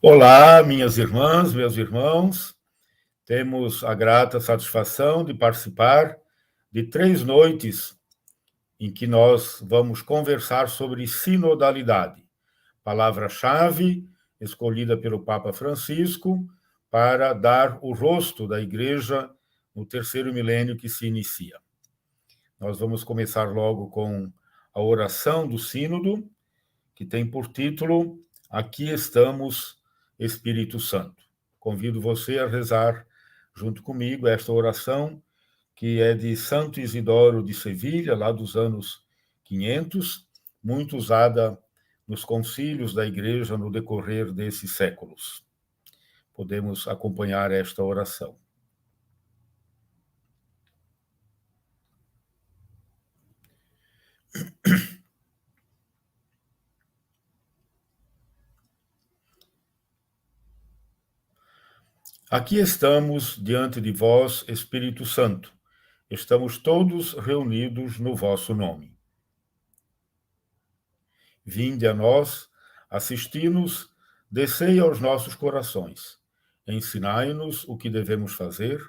Olá, minhas irmãs, meus irmãos. Temos a grata satisfação de participar de 3 noites em que nós vamos conversar sobre sinodalidade, palavra-chave escolhida pelo Papa Francisco para dar o rosto da Igreja no terceiro milênio que se inicia. Nós vamos começar logo com a oração do Sínodo, que tem por título Aqui estamos, Espírito Santo. Convido você a rezar junto comigo esta oração, que é de Santo Isidoro de Sevilha, lá dos anos 500, muito usada nos concílios da Igreja no decorrer desses séculos. Podemos acompanhar esta oração. Aqui estamos diante de vós, Espírito Santo. Estamos todos reunidos no vosso nome. Vinde a nós, assisti-nos, descei aos nossos corações. Ensinai-nos o que devemos fazer,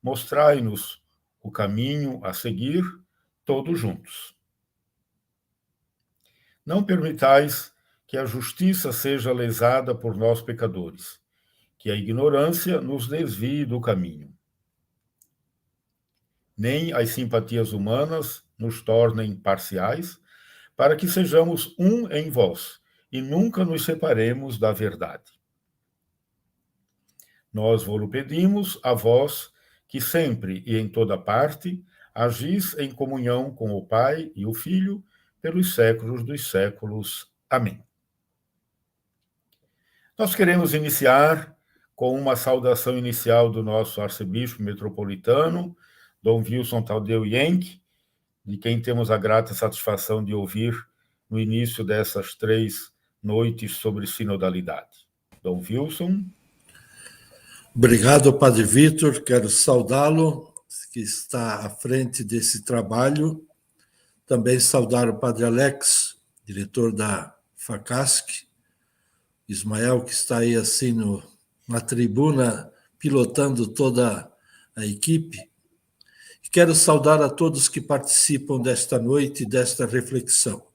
mostrai-nos o caminho a seguir, todos juntos. Não permitais que a justiça seja lesada por nós pecadores, que a ignorância nos desvie do caminho. Nem as simpatias humanas nos tornem parciais, para que sejamos um em vós e nunca nos separemos da verdade. Nós vos pedimos a vós, que sempre e em toda parte agis em comunhão com o Pai e o Filho, pelos séculos dos séculos. Amém. Nós queremos iniciar com uma saudação inicial do nosso arcebispo metropolitano, Dom Wilson Tadeu Yenck, de quem temos a grata satisfação de ouvir no início dessas 3 noites sobre sinodalidade. Dom Wilson. Obrigado, Padre Vitor. Quero saudá-lo, que está à frente desse trabalho. Também saudar o Padre Alex, diretor da FACASC, Ismael, que está aí assim na tribuna, pilotando toda a equipe. E quero saudar a todos que participam desta noite, desta reflexão.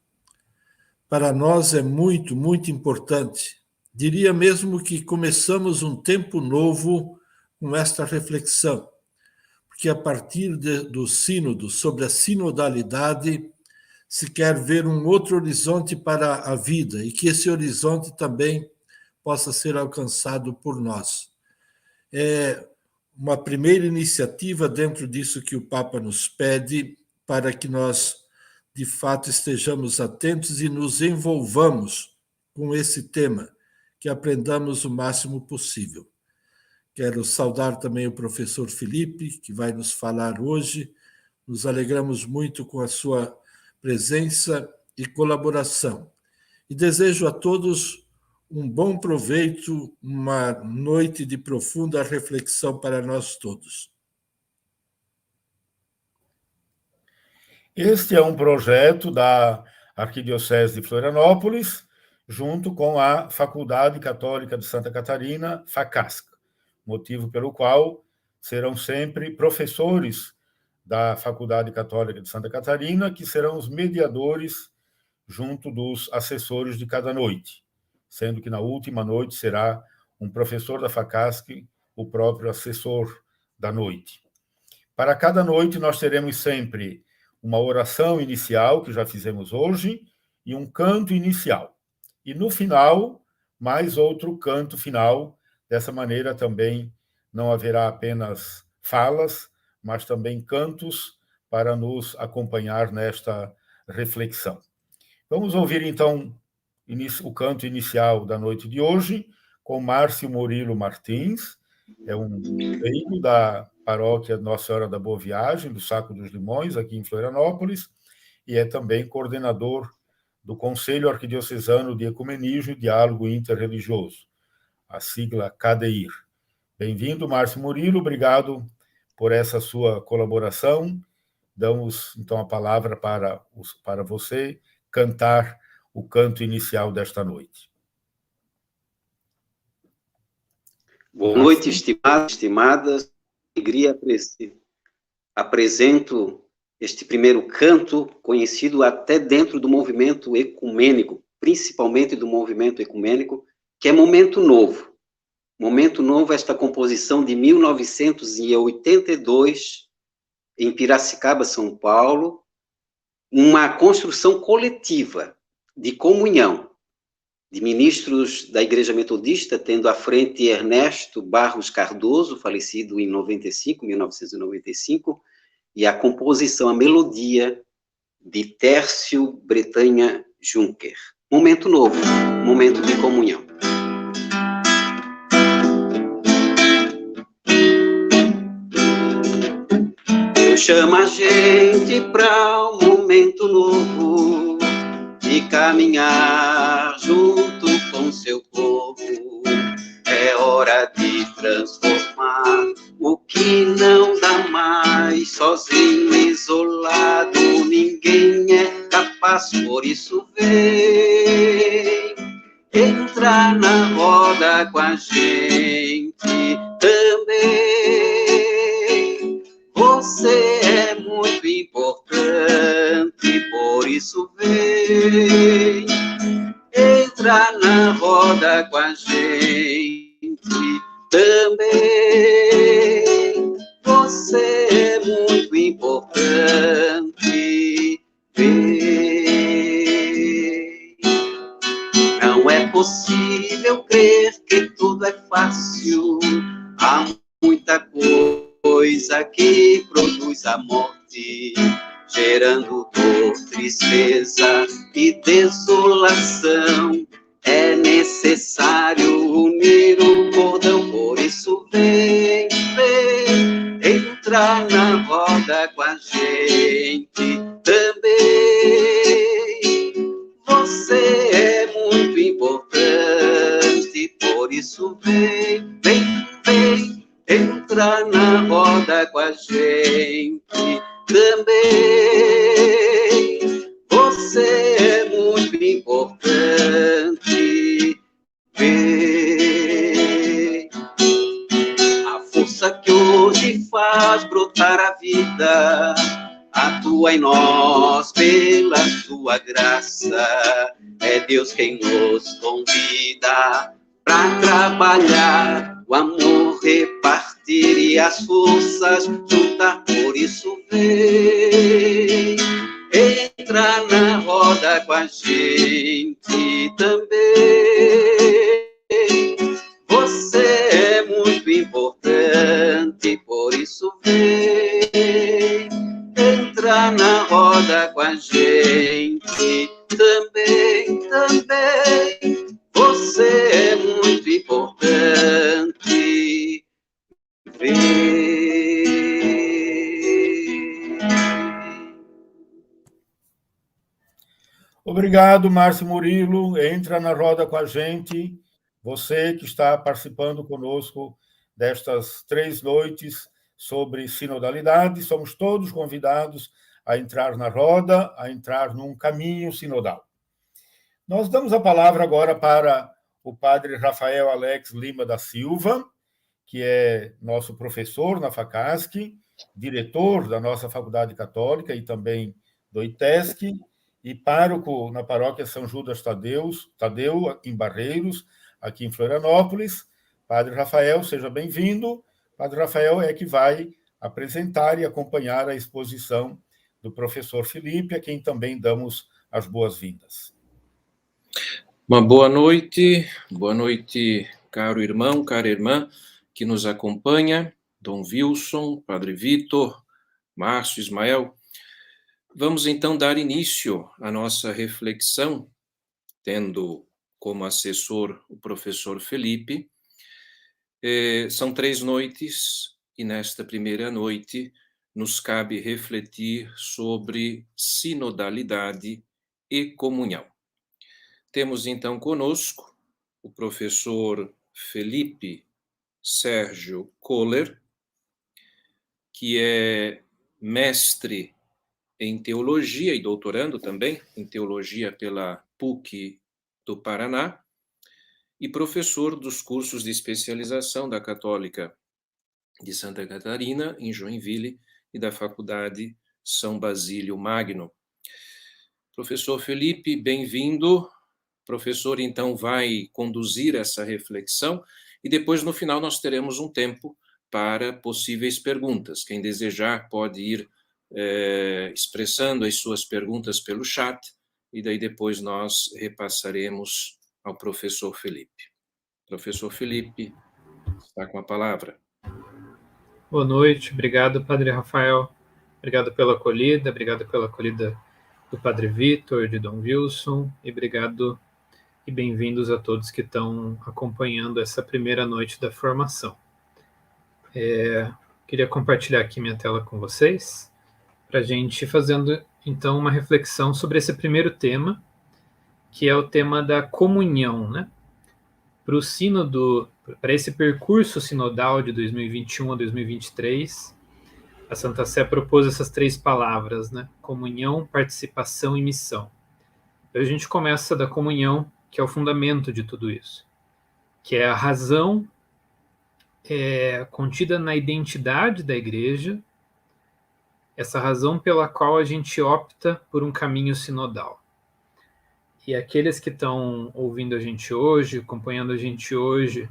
Para nós é muito, muito importante. Diria mesmo que começamos um tempo novo com esta reflexão, porque a partir do sínodo, sobre a sinodalidade, se quer ver um outro horizonte para a vida e que esse horizonte também possa ser alcançado por nós. É uma primeira iniciativa dentro disso que o Papa nos pede, para que nós, de fato, estejamos atentos e nos envolvamos com esse tema, que aprendamos o máximo possível. Quero saudar também o professor Felipe, que vai nos falar hoje. Nos alegramos muito com a sua presença e colaboração. E desejo a todos um bom proveito, uma noite de profunda reflexão para nós todos. Este é um projeto da Arquidiocese de Florianópolis, junto com a Faculdade Católica de Santa Catarina, FACASC, motivo pelo qual serão sempre professores da Faculdade Católica de Santa Catarina, que serão os mediadores junto dos assessores de cada noite, sendo que na última noite será um professor da FACASC, o próprio assessor da noite. Para cada noite nós teremos sempre uma oração inicial, que já fizemos hoje, e um canto inicial. E no final, mais outro canto final. Dessa maneira também não haverá apenas falas, mas também cantos para nos acompanhar nesta reflexão. Vamos ouvir, então, o canto inicial da noite de hoje, com Márcio Murilo Martins, é um leigo da paróquia Nossa Senhora da Boa Viagem, do Saco dos Limões, aqui em Florianópolis, e é também coordenador do Conselho Arquidiocesano de Ecumenismo e Diálogo Interreligioso, a sigla CADEIR. Bem-vindo, Márcio Murilo, obrigado por essa sua colaboração damos, então, a palavra para você cantar o canto inicial desta noite. Boa noite, estimados, estimadas. Alegria apresento este primeiro canto, conhecido até dentro do movimento ecumênico, principalmente do movimento ecumênico, que é Momento Novo. Momento Novo, esta composição de 1982, em Piracicaba, São Paulo, uma construção coletiva de comunhão, de ministros da Igreja Metodista, tendo à frente Ernesto Barros Cardoso, falecido em 1995, e a composição, a melodia de Tércio Bretanha Juncker. Momento novo, momento de comunhão. Deus chama a gente para um momento novo, de caminhar junto com seu povo. É hora de transformar o que não dá mais. Sozinho, isolado, ninguém é capaz. Por isso vem entrar na roda com a gente também. Você é muito importante, por isso vem entrar na roda com a gente também. Você é muito importante, vem. Não é possível crer que tudo é fácil. Há muita coisa que produz a morte, gerando dor, tristeza e desolação. É necessário unir o cordão, por isso vem entrar na roda com a gente também. Você é muito importante, por isso vem entrar na roda com a gente também. Você é muito importante, vem. A força que hoje faz brotar a vida atua em nós pela sua graça. É Deus quem nos convida para trabalhar, o amor repartir e as forças juntar. Por isso vem entrar na roda com a gente também. Você é muito importante, por isso vem entrar na roda com a gente também. Você é muito importante, vem. Obrigado, Márcio Murilo. Entra na roda com a gente. Você que está participando conosco destas 3 noites sobre sinodalidade, somos todos convidados a entrar na roda, a entrar num caminho sinodal. Nós damos a palavra agora para o padre Rafael Alex Lima da Silva, que é nosso professor na FACASC, diretor da nossa Faculdade Católica e também do ITESC, e pároco na paróquia São Judas Tadeu, em Barreiros, aqui em Florianópolis. Padre Rafael, seja bem-vindo. Padre Rafael é que vai apresentar e acompanhar a exposição do professor Felipe, a quem também damos as boas-vindas. Uma boa noite, caro irmão, cara irmã, que nos acompanha, Dom Wilson, Padre Vitor, Márcio, Ismael. Vamos então dar início à nossa reflexão, tendo como assessor o professor Felipe. São 3 noites, e nesta primeira noite nos cabe refletir sobre sinodalidade e comunhão. Temos então conosco o professor Felipe Sérgio Kohler, que é mestre em teologia e doutorando também em teologia pela PUC do Paraná, e professor dos cursos de especialização da Católica de Santa Catarina, em Joinville, e da Faculdade São Basílio Magno. Professor Felipe, bem-vindo. O professor, então, vai conduzir essa reflexão e depois, no final, nós teremos um tempo para possíveis perguntas. Quem desejar pode ir expressando as suas perguntas pelo chat e daí depois nós repassaremos ao professor Felipe. Professor Felipe, está com a palavra. Boa noite, obrigado, Padre Rafael. Obrigado pela acolhida do Padre Vitor, de Dom Wilson, e obrigado e bem-vindos a todos que estão acompanhando essa primeira noite da formação. Queria compartilhar aqui minha tela com vocês, para a gente fazendo, então, uma reflexão sobre esse primeiro tema, que é o tema da comunhão, né? Para esse percurso sinodal de 2021 a 2023, a Santa Sé propôs essas 3 palavras, né? Comunhão, participação e missão. Então, a gente começa da comunhão, que é o fundamento de tudo isso, que é a razão contida na identidade da Igreja, essa razão pela qual a gente opta por um caminho sinodal. E aqueles que estão ouvindo a gente hoje, acompanhando a gente hoje,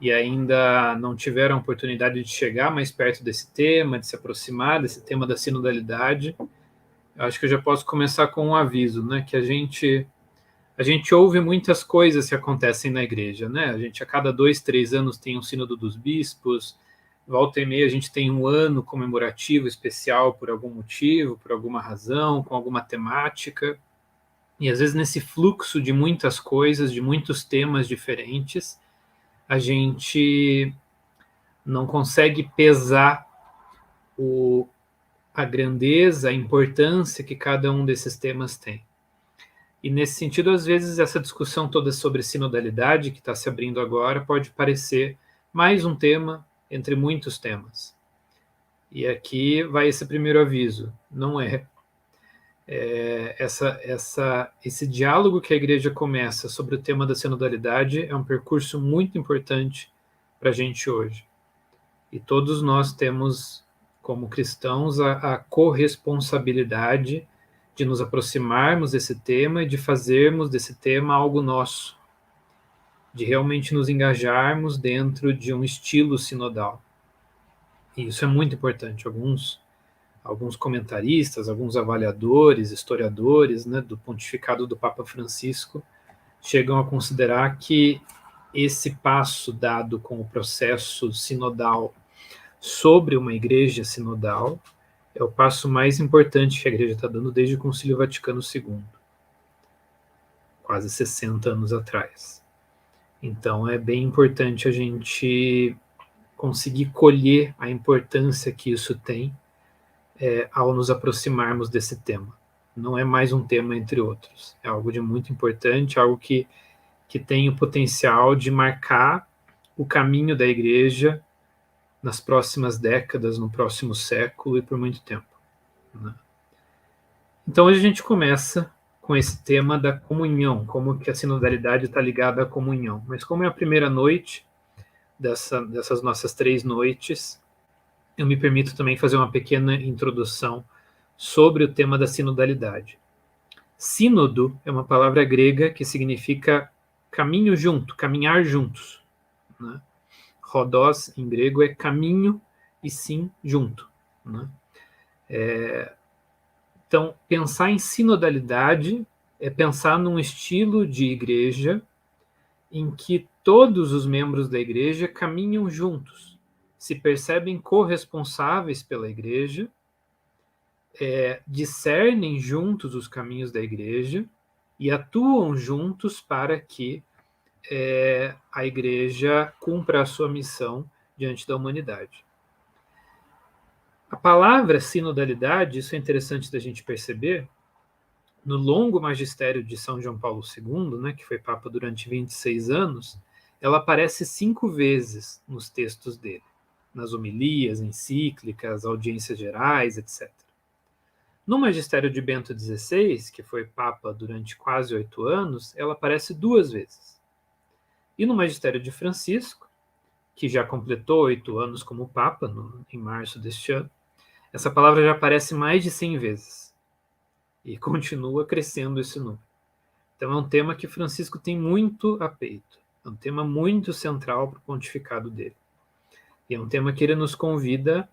e ainda não tiveram a oportunidade de chegar mais perto desse tema, de se aproximar desse tema da sinodalidade, eu acho que eu já posso começar com um aviso, né? Que a gente ouve muitas coisas que acontecem na igreja, né? A gente, a cada 2, 3 anos, tem um sínodo dos bispos, volta e meia a gente tem um ano comemorativo especial por algum motivo, por alguma razão, com alguma temática. E às vezes nesse fluxo de muitas coisas, de muitos temas diferentes, a gente não consegue pesar a grandeza, a importância que cada um desses temas tem. E nesse sentido, às vezes, essa discussão toda sobre sinodalidade que está se abrindo agora pode parecer mais um tema entre muitos temas. E aqui vai esse primeiro aviso, não é. Esse diálogo que a igreja começa sobre o tema da sinodalidade é um percurso muito importante para a gente hoje. E todos nós temos, como cristãos, a corresponsabilidade de nos aproximarmos desse tema e de fazermos desse tema algo nosso, de realmente nos engajarmos dentro de um estilo sinodal. E isso é muito importante. Alguns comentaristas, alguns avaliadores, historiadores, né, do pontificado do Papa Francisco, chegam a considerar que esse passo dado com o processo sinodal sobre uma igreja sinodal é o passo mais importante que a igreja está dando desde o Concílio Vaticano II, quase 60 anos atrás. Então é bem importante a gente conseguir colher a importância que isso tem ao nos aproximarmos desse tema. Não é mais um tema entre outros, é algo de muito importante, algo que tem o potencial de marcar o caminho da igreja nas próximas décadas, no próximo século e por muito tempo, né? Então hoje a gente começa com esse tema da comunhão, como que a sinodalidade está ligada à comunhão. Mas como é a primeira noite dessas nossas 3 noites, eu me permito também fazer uma pequena introdução sobre o tema da sinodalidade. Sínodo é uma palavra grega que significa caminho junto, caminhar juntos, né? Rhodós, em grego, é caminho e sim junto, né? Então, pensar em sinodalidade é pensar num estilo de igreja em que todos os membros da igreja caminham juntos, se percebem corresponsáveis pela igreja, discernem juntos os caminhos da igreja e atuam juntos para que a igreja cumpra a sua missão diante da humanidade. A palavra sinodalidade, isso é interessante da gente perceber, no longo magistério de São João Paulo II, né, que foi Papa durante 26 anos, ela aparece 5 vezes nos textos dele, nas homilias, encíclicas, audiências gerais, etc. No magistério de Bento XVI, que foi Papa durante quase 8 anos, ela aparece 2 vezes. E no magistério de Francisco, que já completou 8 anos como Papa, em março deste ano, essa palavra já aparece mais de 100 vezes. E continua crescendo esse número. Então é um tema que Francisco tem muito a peito. É um tema muito central para o pontificado dele. E é um tema que ele nos convida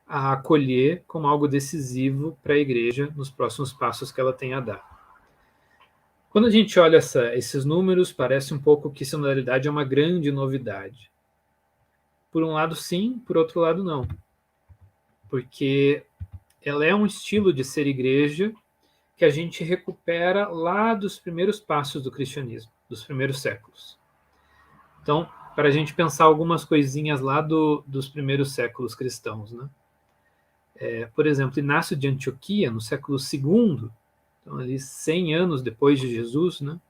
a acolher como algo decisivo para a Igreja nos próximos passos que ela tem a dar. Quando a gente olha esses números, parece um pouco que sinodalidade é uma grande novidade. Por um lado, sim, por outro lado, não. Porque ela é um estilo de ser igreja que a gente recupera lá dos primeiros passos do cristianismo, dos primeiros séculos. Então, para a gente pensar algumas coisinhas lá dos primeiros séculos cristãos, né? Por exemplo, Inácio de Antioquia, no século II, então ali 100 anos depois de Jesus, né?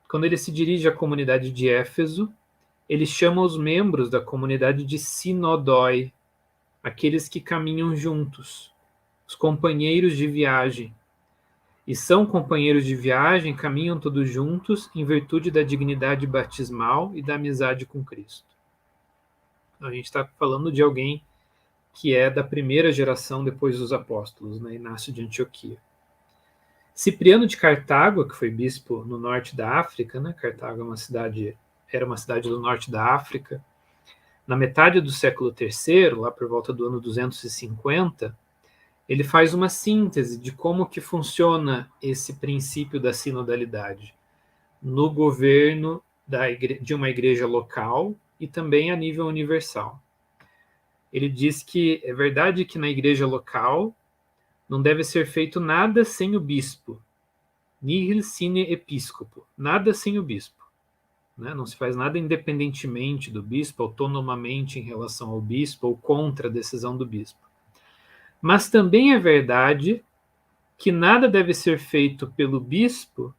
Quando ele se dirige à comunidade de Éfeso, ele chama os membros da comunidade de sinodói, aqueles que caminham juntos, os companheiros de viagem. E são companheiros de viagem, caminham todos juntos em virtude da dignidade batismal e da amizade com Cristo. Então, a gente está falando de alguém que é da primeira geração depois dos apóstolos, né? Inácio de Antioquia. Cipriano de Cartago, que foi bispo no norte da África, né? Cartago era uma cidade do norte da África. Na metade do século III, lá por volta do ano 250, ele faz uma síntese de como que funciona esse princípio da sinodalidade no governo de uma igreja local e também a nível universal. Ele diz que é verdade que na igreja local não deve ser feito nada sem o bispo, nihil sine episcopo, nada sem o bispo. Né? Não se faz nada independentemente do bispo, autonomamente em relação ao bispo ou contra a decisão do bispo. Mas também é verdade que nada deve ser feito pelo bispo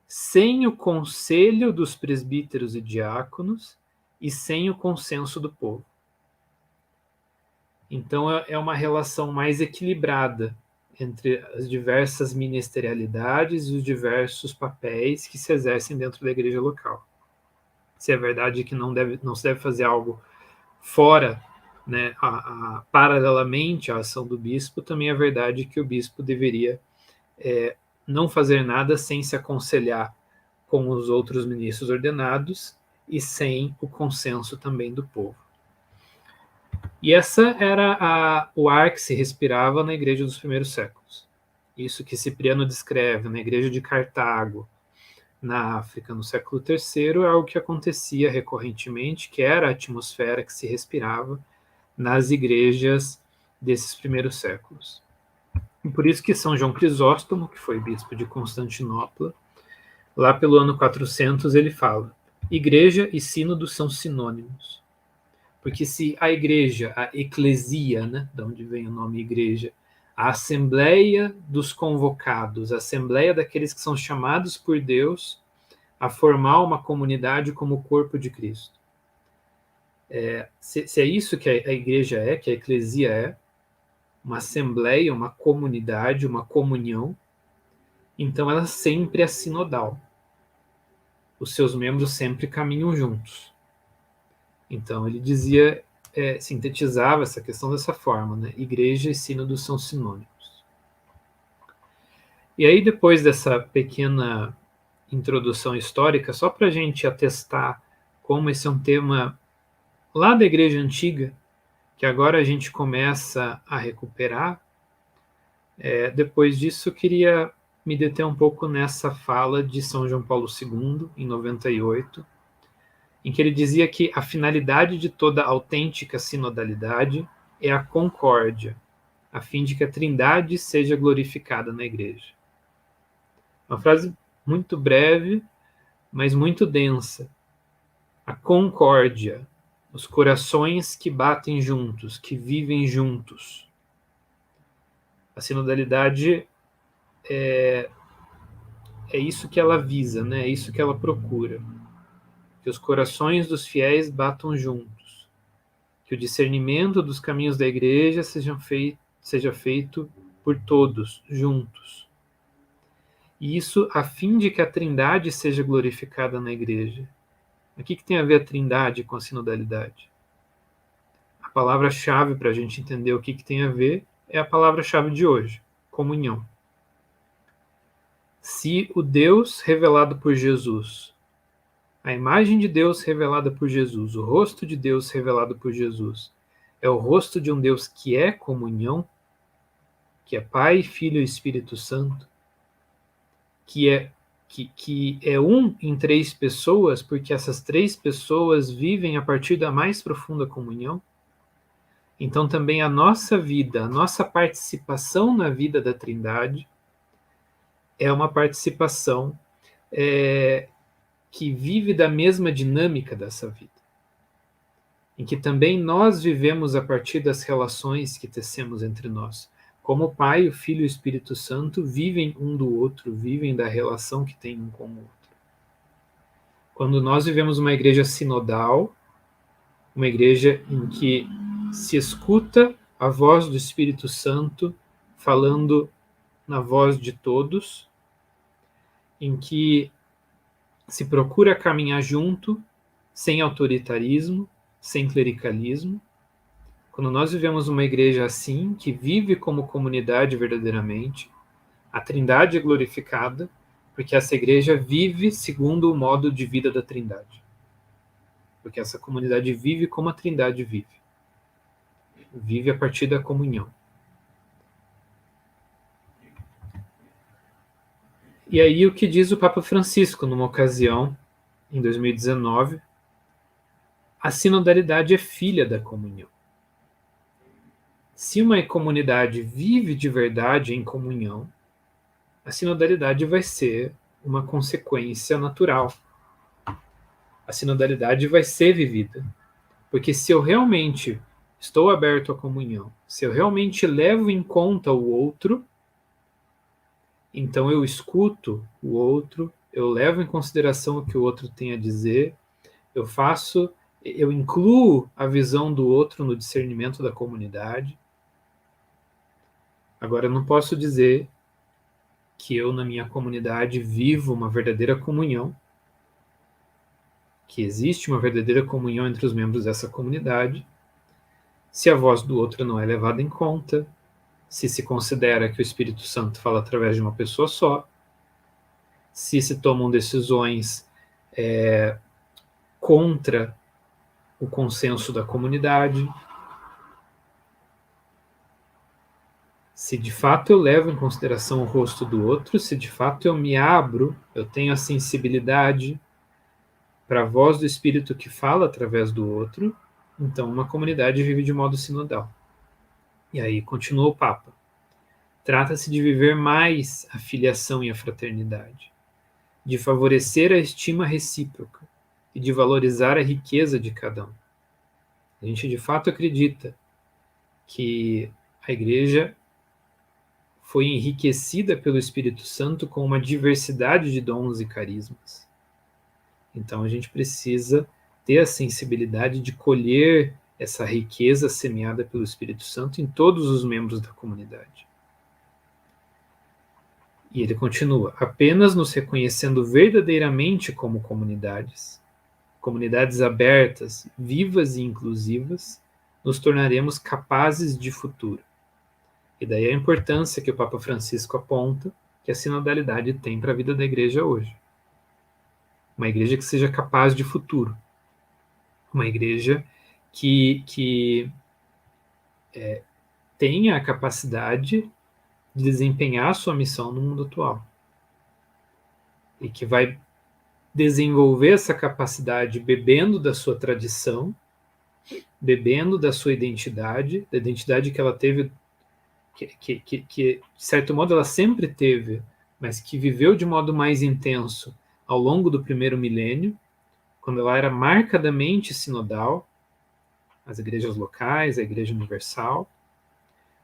sem o conselho dos presbíteros e diáconos e sem o consenso do povo. Então é uma relação mais equilibrada entre as diversas ministerialidades e os diversos papéis que se exercem dentro da igreja local. Se é verdade que não se deve fazer algo fora, né, paralelamente à ação do bispo, também é verdade que o bispo deveria não fazer nada sem se aconselhar com os outros ministros ordenados e sem o consenso também do povo. E essa era o ar que se respirava na igreja dos primeiros séculos. Isso que Cipriano descreve na igreja de Cartago, na África, no século III, é o que acontecia recorrentemente, que era a atmosfera que se respirava nas igrejas desses primeiros séculos. E por isso que São João Crisóstomo, que foi bispo de Constantinopla, lá pelo ano 400, ele fala: igreja e sínodo são sinônimos. Porque se a igreja, a eclesia, né, de onde vem o nome igreja, a assembleia dos convocados, a assembleia daqueles que são chamados por Deus a formar uma comunidade como o corpo de Cristo. Se é isso que a igreja é, que a eclesia é, uma assembleia, uma comunidade, uma comunhão, então ela sempre é sinodal. Os seus membros sempre caminham juntos. Então ele dizia, sintetizava essa questão dessa forma, né? Igreja e sínodo são sinônimos. E aí, depois dessa pequena introdução histórica, só para a gente atestar como esse é um tema lá da Igreja Antiga, que agora a gente começa a recuperar, depois disso eu queria me deter um pouco nessa fala de São João Paulo II, em 98, em que ele dizia que a finalidade de toda autêntica sinodalidade é a concórdia, a fim de que a Trindade seja glorificada na Igreja. Uma frase muito breve, mas muito densa. A concórdia, os corações que batem juntos, que vivem juntos. A sinodalidade é isso que ela visa, né? É isso que ela procura. Que os corações dos fiéis batam juntos, que o discernimento dos caminhos da igreja seja feito por todos, juntos. E isso a fim de que a Trindade seja glorificada na igreja. O que tem a ver a Trindade com a sinodalidade? A palavra-chave para a gente entender o que tem a ver é a palavra-chave de hoje, comunhão. Se o Deus revelado por Jesus, a imagem de Deus revelada por Jesus, o rosto de Deus revelado por Jesus, é o rosto de um Deus que é comunhão, que é Pai, Filho e Espírito Santo, que é um em três pessoas, porque essas três pessoas vivem a partir da mais profunda comunhão. Então também a nossa vida, a nossa participação na vida da Trindade é uma participação que vive da mesma dinâmica dessa vida, em que também nós vivemos a partir das relações que tecemos entre nós. Como o Pai, o Filho e o Espírito Santo vivem um do outro, vivem da relação que tem um com o outro. Quando nós vivemos uma igreja sinodal, uma igreja em que se escuta a voz do Espírito Santo falando na voz de todos, em que se procura caminhar junto, sem autoritarismo, sem clericalismo. Quando nós vivemos uma igreja assim, que vive como comunidade verdadeiramente, a Trindade é glorificada, porque essa igreja vive segundo o modo de vida da Trindade. Porque essa comunidade vive como a Trindade vive. Vive a partir da comunhão. E aí o que diz o Papa Francisco numa ocasião, em 2019, a sinodalidade é filha da comunhão. Se uma comunidade vive de verdade em comunhão, a sinodalidade vai ser uma consequência natural. A sinodalidade vai ser vivida. Porque se eu realmente estou aberto à comunhão, se eu realmente levo em conta o outro, então eu escuto o outro, eu levo em consideração o que o outro tem a dizer, eu incluo a visão do outro no discernimento da comunidade. Agora, eu não posso dizer que eu, na minha comunidade, vivo uma verdadeira comunhão, que existe uma verdadeira comunhão entre os membros dessa comunidade, se a voz do outro não é levada em conta, se considera que o Espírito Santo fala através de uma pessoa só, se tomam decisões contra o consenso da comunidade, se de fato eu levo em consideração o rosto do outro, se de fato eu me abro, eu tenho a sensibilidade para a voz do Espírito que fala através do outro, então uma comunidade vive de modo sinodal. E aí continua o Papa. Trata-se de viver mais a filiação e a fraternidade, de favorecer a estima recíproca e de valorizar a riqueza de cada um. A gente de fato acredita que a Igreja foi enriquecida pelo Espírito Santo com uma diversidade de dons e carismas. Então a gente precisa ter a sensibilidade de colher essa riqueza semeada pelo Espírito Santo em todos os membros da comunidade. E ele continua, apenas nos reconhecendo verdadeiramente como comunidades abertas, vivas e inclusivas, nos tornaremos capazes de futuro. E daí a importância que o Papa Francisco aponta que a sinodalidade tem para a vida da igreja hoje. Uma igreja que seja capaz de futuro. Uma igreja que tenha a capacidade de desempenhar a sua missão no mundo atual. E que vai desenvolver essa capacidade bebendo da sua tradição, bebendo da sua identidade, da identidade que ela teve, que de certo modo ela sempre teve, mas que viveu de modo mais intenso ao longo do primeiro milênio, quando ela era marcadamente sinodal, as igrejas locais, a Igreja Universal,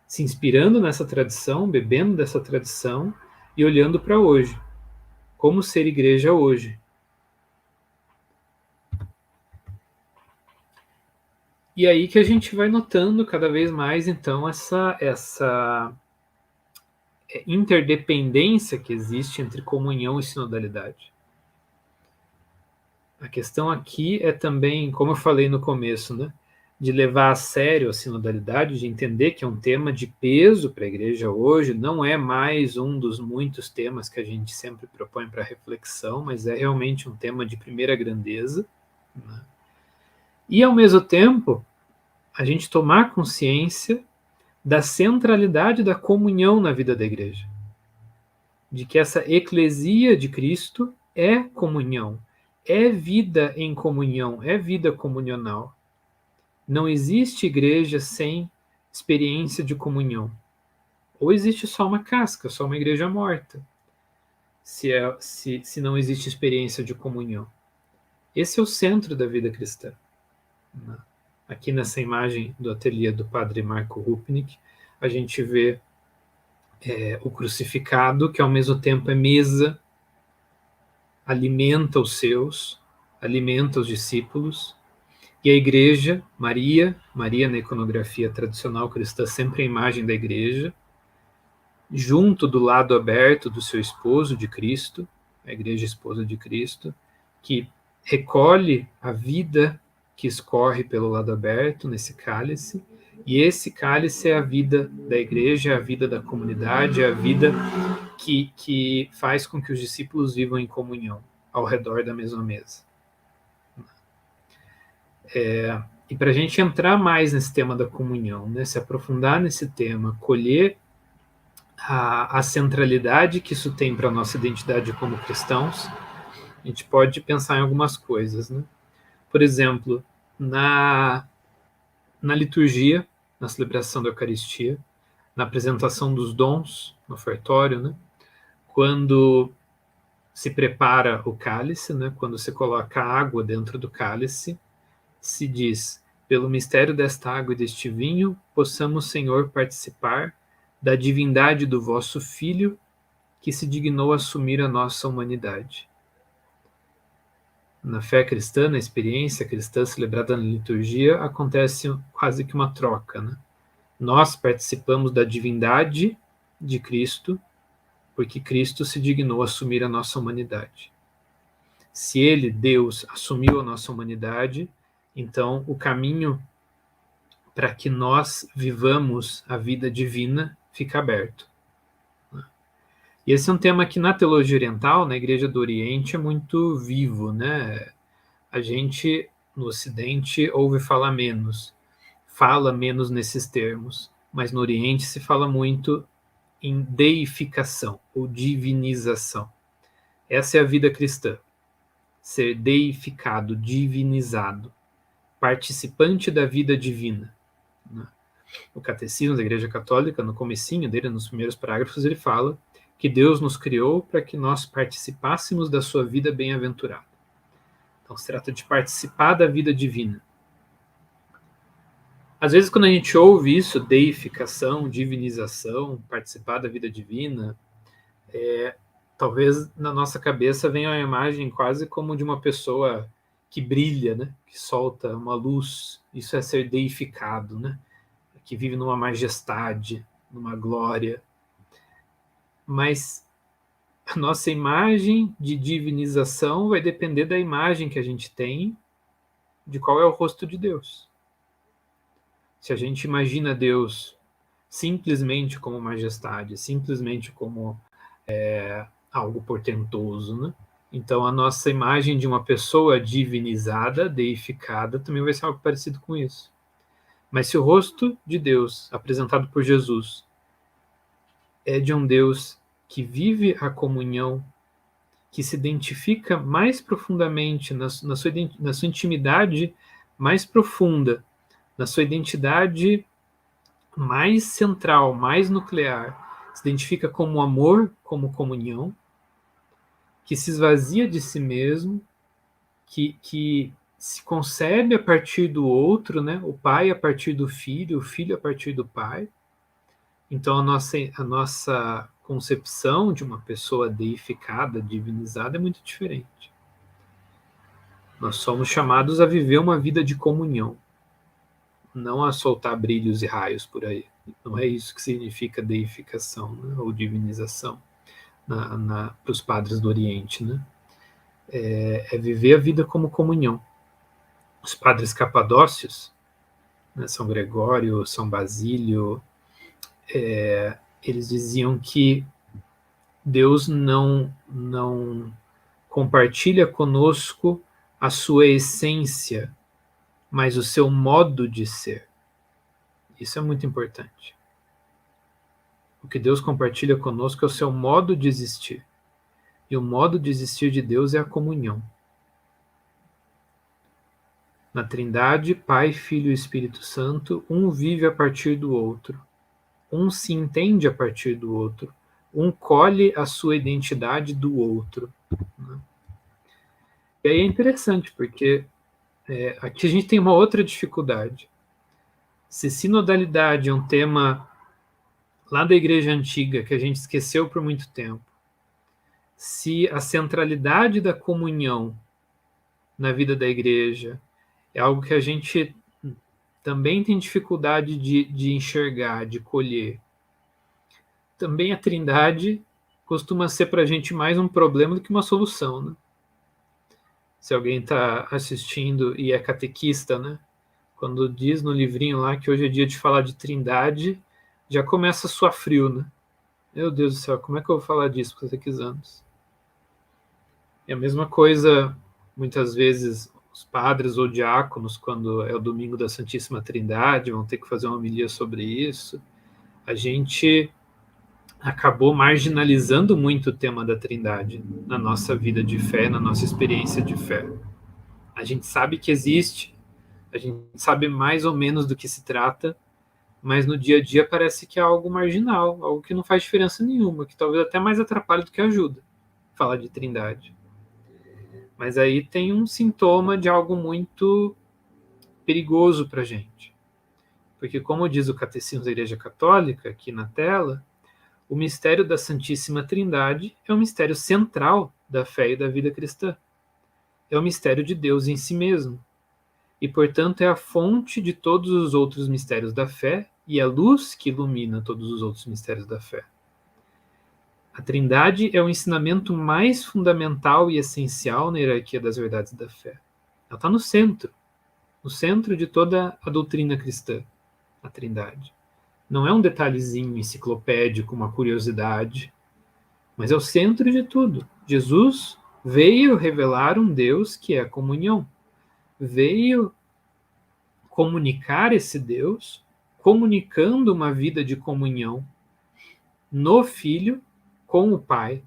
se inspirando nessa tradição, bebendo dessa tradição e olhando para hoje. Como ser igreja hoje. E aí que a gente vai notando cada vez mais, então, essa interdependência que existe entre comunhão e sinodalidade. A questão aqui é também, como eu falei no começo, né, de levar a sério a sinodalidade, de entender que é um tema de peso para a igreja hoje, não é mais um dos muitos temas que a gente sempre propõe para reflexão, mas é realmente um tema de primeira grandeza, né? E, ao mesmo tempo, a gente tomar consciência da centralidade da comunhão na vida da igreja, de que essa eclesia de Cristo é comunhão, é vida em comunhão, é vida comunional. Não existe igreja sem experiência de comunhão. Ou existe só uma casca, só uma igreja morta, se não existe experiência de comunhão. Esse é o centro da vida cristã. Aqui nessa imagem do ateliê do padre Marco Rupnik, a gente vê o crucificado, que ao mesmo tempo é mesa, alimenta os seus, alimenta os discípulos, e a igreja, Maria na iconografia tradicional cristã, sempre a imagem da igreja, junto do lado aberto do seu esposo de Cristo, a igreja esposa de Cristo, que recolhe a vida que escorre pelo lado aberto nesse cálice, e esse cálice é a vida da igreja, é a vida da comunidade, é a vida que faz com que os discípulos vivam em comunhão ao redor da mesma mesa. E para a gente entrar mais nesse tema da comunhão, né, se aprofundar nesse tema, colher a centralidade que isso tem para a nossa identidade como cristãos, a gente pode pensar em algumas coisas, né? Por exemplo, na liturgia, na celebração da Eucaristia, na apresentação dos dons, no ofertório, né? Quando se prepara o cálice, né? Quando se coloca água dentro do cálice, se diz: pelo mistério desta água e deste vinho, possamos, Senhor, participar da divindade do vosso Filho, que se dignou assumir a nossa humanidade. Na fé cristã, na experiência cristã celebrada na liturgia, acontece quase que uma troca, né? Nós participamos da divindade de Cristo, porque Cristo se dignou assumir a nossa humanidade. Se ele, Deus, assumiu a nossa humanidade, então o caminho para que nós vivamos a vida divina fica aberto. E esse é um tema que na teologia oriental, na Igreja do Oriente, é muito vivo, né? A gente, no Ocidente, ouve falar menos, fala menos nesses termos, mas no Oriente se fala muito em deificação ou divinização. Essa é a vida cristã, ser deificado, divinizado, participante da vida divina. O Catecismo da Igreja Católica, no comecinho dele, nos primeiros parágrafos, ele fala que Deus nos criou para que nós participássemos da sua vida bem-aventurada. Então, se trata de participar da vida divina. Às vezes, quando a gente ouve isso, deificação, divinização, participar da vida divina, talvez na nossa cabeça venha uma imagem quase como de uma pessoa que brilha, né? Que solta uma luz. Isso é ser deificado, né? Que vive numa majestade, numa glória. Mas a nossa imagem de divinização vai depender da imagem que a gente tem de qual é o rosto de Deus. Se a gente imagina Deus simplesmente como majestade, simplesmente como algo portentoso, né? Então a nossa imagem de uma pessoa divinizada, deificada, também vai ser algo parecido com isso. Mas se o rosto de Deus, apresentado por Jesus, é de um Deus que vive a comunhão, que se identifica mais profundamente na sua intimidade mais profunda, na sua identidade mais central, mais nuclear, se identifica como amor, como comunhão, que se esvazia de si mesmo, que se concebe a partir do outro, né? O pai a partir do filho, o filho a partir do pai. Então, a nossa concepção de uma pessoa deificada, divinizada, é muito diferente. Nós somos chamados a viver uma vida de comunhão. não a soltar brilhos e raios por aí. Não é isso que significa deificação, né, ou divinização para os padres do Oriente, né? É viver a vida como comunhão. Os padres capadócios, né, São Gregório, São Basílio, eles diziam que Deus não compartilha conosco a sua essência, mas o seu modo de ser. Isso é muito importante. O que Deus compartilha conosco é o seu modo de existir. E o modo de existir de Deus é a comunhão. Na Trindade, Pai, Filho e Espírito Santo, um vive a partir do outro. Um se entende a partir do outro. Um colhe a sua identidade do outro. Né? E aí é interessante, porque aqui a gente tem uma outra dificuldade. Se sinodalidade é um tema lá da Igreja Antiga, que a gente esqueceu por muito tempo, se a centralidade da comunhão na vida da Igreja é algo que a gente também tem dificuldade de enxergar, de colher, também a Trindade costuma ser para a gente mais um problema do que uma solução, né? Se alguém está assistindo e é catequista, né? Quando diz no livrinho lá que hoje é dia de falar de Trindade, já começa a suar frio, né? Meu Deus do céu, como é que eu vou falar disso para os catequizandos? É a mesma coisa, muitas vezes, os padres ou diáconos, quando é o domingo da Santíssima Trindade, vão ter que fazer uma homilia sobre isso. A gente acabou marginalizando muito o tema da Trindade na nossa vida de fé, na nossa experiência de fé. A gente sabe que existe, a gente sabe mais ou menos do que se trata, mas no dia a dia parece que é algo marginal, algo que não faz diferença nenhuma, que talvez até mais atrapalhe do que ajuda falar de Trindade. Mas aí tem um sintoma de algo muito perigoso para a gente. Porque, como diz o Catecismo da Igreja Católica, aqui na tela, o mistério da Santíssima Trindade é um mistério central da fé e da vida cristã. É o mistério de Deus em si mesmo. E, portanto, é a fonte de todos os outros mistérios da fé e a luz que ilumina todos os outros mistérios da fé. A Trindade é o ensinamento mais fundamental e essencial na hierarquia das verdades da fé. Ela está no centro de toda a doutrina cristã, a Trindade. Não é um detalhezinho enciclopédico, uma curiosidade, mas é o centro de tudo. Jesus veio revelar um Deus que é a comunhão. Veio comunicar esse Deus, comunicando uma vida de comunhão no Filho com o Pai,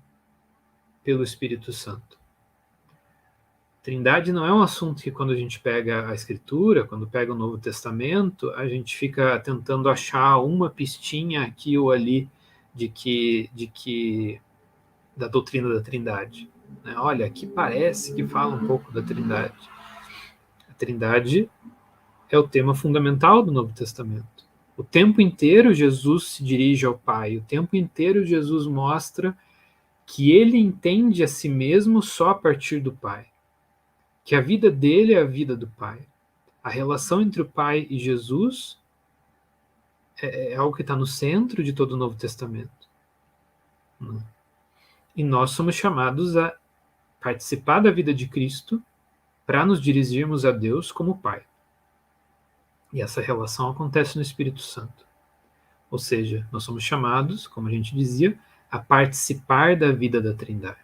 pelo Espírito Santo. Trindade não é um assunto que, quando a gente pega a Escritura, quando pega o Novo Testamento, a gente fica tentando achar uma pistinha aqui ou ali da doutrina da Trindade. Olha, aqui parece que fala um pouco da Trindade. A Trindade é o tema fundamental do Novo Testamento. O tempo inteiro Jesus se dirige ao Pai, o tempo inteiro Jesus mostra que ele entende a si mesmo só a partir do Pai. Que a vida dele é a vida do Pai. A relação entre o Pai e Jesus é algo que está no centro de todo o Novo Testamento. E nós somos chamados a participar da vida de Cristo para nos dirigirmos a Deus como Pai. E essa relação acontece no Espírito Santo. Ou seja, nós somos chamados, como a gente dizia, a participar da vida da Trindade.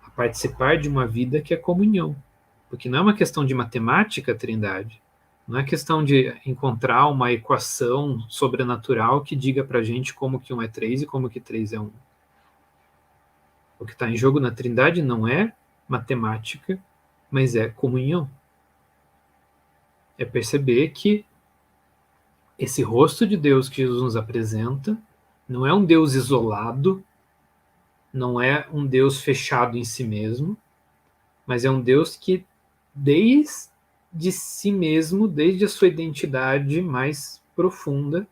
A participar de uma vida que é comunhão. Porque não é uma questão de matemática a Trindade. Não é questão de encontrar uma equação sobrenatural que diga para a gente como que 1 é 3 e como que 3 é 1. O que está em jogo na Trindade não é matemática, mas é comunhão. É perceber que esse rosto de Deus que Jesus nos apresenta não é um Deus isolado, não é um Deus fechado em si mesmo, mas é um Deus que, desde si mesmo, desde a sua identidade mais profunda,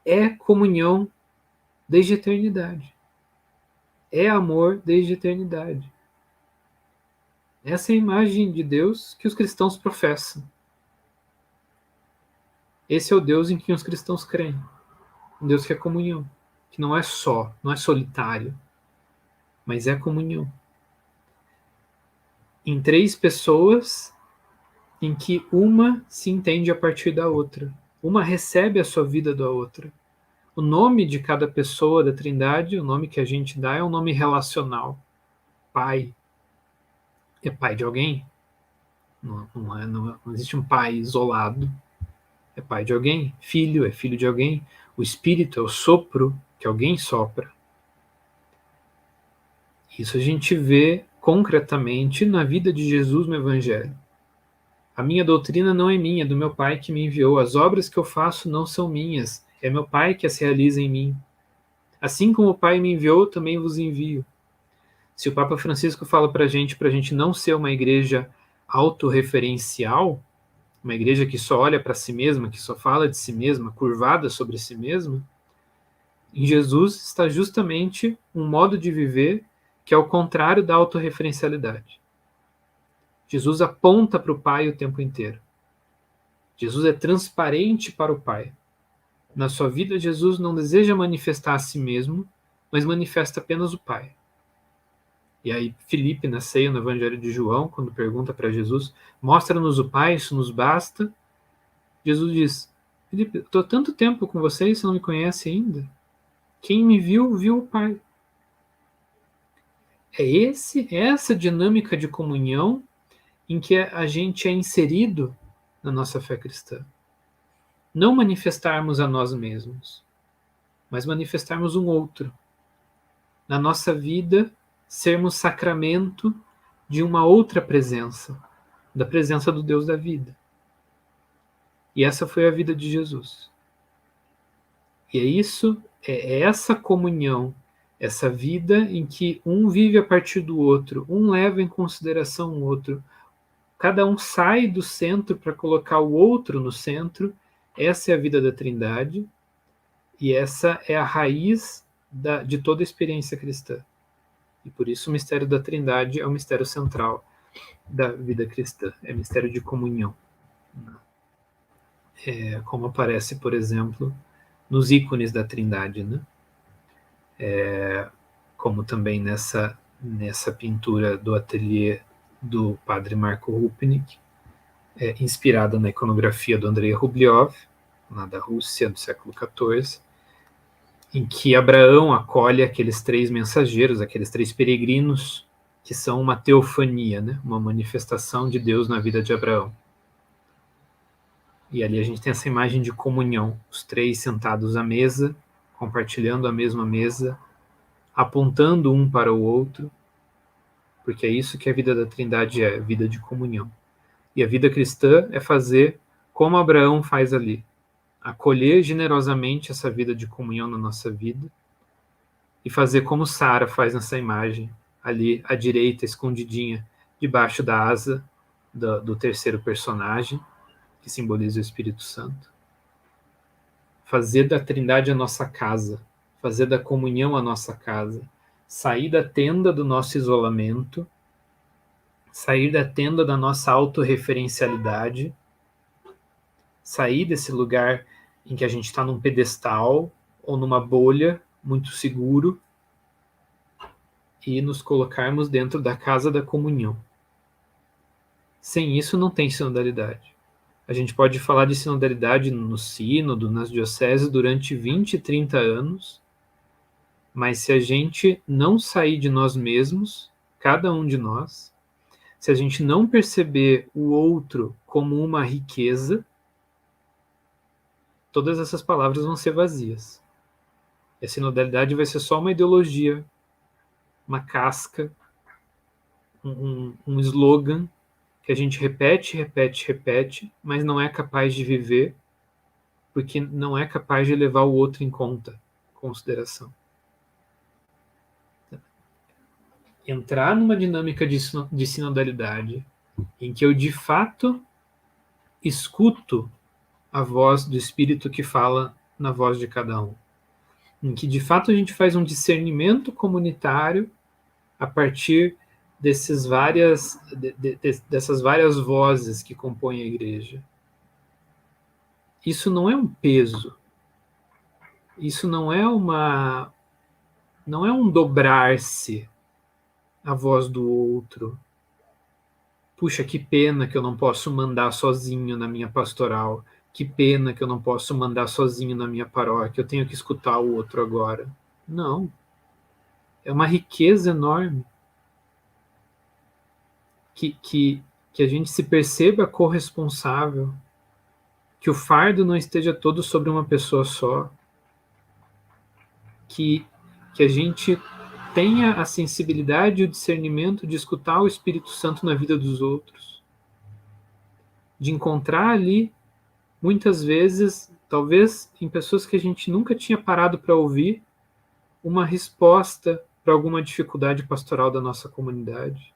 é comunhão desde a eternidade. É amor desde a eternidade. Essa é a imagem de Deus que os cristãos professam. Esse é o Deus em que os cristãos creem. Um Deus que é comunhão, que não é só, não é solitário, mas é comunhão. Em 3 pessoas, em que uma se entende a partir da outra. Uma recebe a sua vida da outra. O nome de cada pessoa da Trindade, o nome que a gente dá, é um nome relacional. Pai. É pai de alguém? Não existe um pai isolado. É pai de alguém. Filho é filho de alguém. O Espírito é o sopro que alguém sopra. Isso a gente vê concretamente na vida de Jesus no Evangelho. A minha doutrina não é minha, é do meu Pai que me enviou. As obras que eu faço não são minhas, é meu Pai que as realiza em mim. Assim como o Pai me enviou, também vos envio. Se o Papa Francisco fala para a gente não ser uma igreja autorreferencial, uma igreja que só olha para si mesma, que só fala de si mesma, curvada sobre si mesma, em Jesus está justamente um modo de viver que é o contrário da autorreferencialidade. Jesus aponta para o Pai o tempo inteiro. Jesus é transparente para o Pai. Na sua vida, Jesus não deseja manifestar a si mesmo, mas manifesta apenas o Pai. E aí, Filipe, na ceia, no Evangelho de João, quando pergunta para Jesus, mostra-nos o Pai, isso nos basta. Jesus diz, Filipe, estou há tanto tempo com vocês, você não me conhece ainda? Quem me viu, viu o Pai. É essa dinâmica de comunhão em que a gente é inserido na nossa fé cristã. Não manifestarmos a nós mesmos, mas manifestarmos um outro. Na nossa vida, sermos sacramento de uma outra presença, da presença do Deus da vida. E essa foi a vida de Jesus. E é essa comunhão, essa vida em que um vive a partir do outro, um leva em consideração o outro, cada um sai do centro para colocar o outro no centro. Essa é a vida da Trindade, e essa é a raiz de toda a experiência cristã. E por isso o mistério da Trindade é o mistério central da vida cristã, é o mistério de comunhão. Como aparece, por exemplo, nos ícones da Trindade, né? Como também nessa pintura do ateliê do padre Marco Rupnik, inspirada na iconografia do Andrei Rublev, lá da Rússia, do século XIV, em que Abraão acolhe aqueles 3 mensageiros, aqueles 3 peregrinos, que são uma teofania, né? Uma manifestação de Deus na vida de Abraão. E ali a gente tem essa imagem de comunhão, os 3 sentados à mesa, compartilhando a mesma mesa, apontando um para o outro, porque é isso que a vida da Trindade é, vida de comunhão. E a vida cristã é fazer como Abraão faz ali, acolher generosamente essa vida de comunhão na nossa vida e fazer como Sara faz nessa imagem, ali à direita, escondidinha, debaixo da asa do terceiro personagem, que simboliza o Espírito Santo. Fazer da Trindade a nossa casa, fazer da comunhão a nossa casa, sair da tenda do nosso isolamento, sair da tenda da nossa autorreferencialidade, sair desse lugar em que a gente está num pedestal ou numa bolha muito seguro e nos colocarmos dentro da casa da comunhão. Sem isso não tem sinodalidade. A gente pode falar de sinodalidade no sínodo, nas dioceses, durante 20, 30 anos, mas se a gente não sair de nós mesmos, cada um de nós, se a gente não perceber o outro como uma riqueza, todas essas palavras vão ser vazias. E a sinodalidade vai ser só uma ideologia, uma casca, um slogan que a gente repete, mas não é capaz de viver, porque não é capaz de levar o outro em consideração. Entrar numa dinâmica de sinodalidade em que eu, de fato, escuto a voz do Espírito que fala na voz de cada um. Em que, de fato, a gente faz um discernimento comunitário a partir dessas várias vozes que compõem a igreja. isso não é um peso, isso não é um dobrar-se à voz do outro. Puxa, que pena que eu não posso mandar sozinho na minha pastoral, que pena que eu não posso mandar sozinho na minha paróquia, eu tenho que escutar o outro agora. Não, é uma riqueza enorme que a gente se perceba corresponsável, que o fardo não esteja todo sobre uma pessoa só, que a gente tenha a sensibilidade e o discernimento de escutar o Espírito Santo na vida dos outros, de encontrar ali, muitas vezes, talvez em pessoas que a gente nunca tinha parado para ouvir, uma resposta para alguma dificuldade pastoral da nossa comunidade,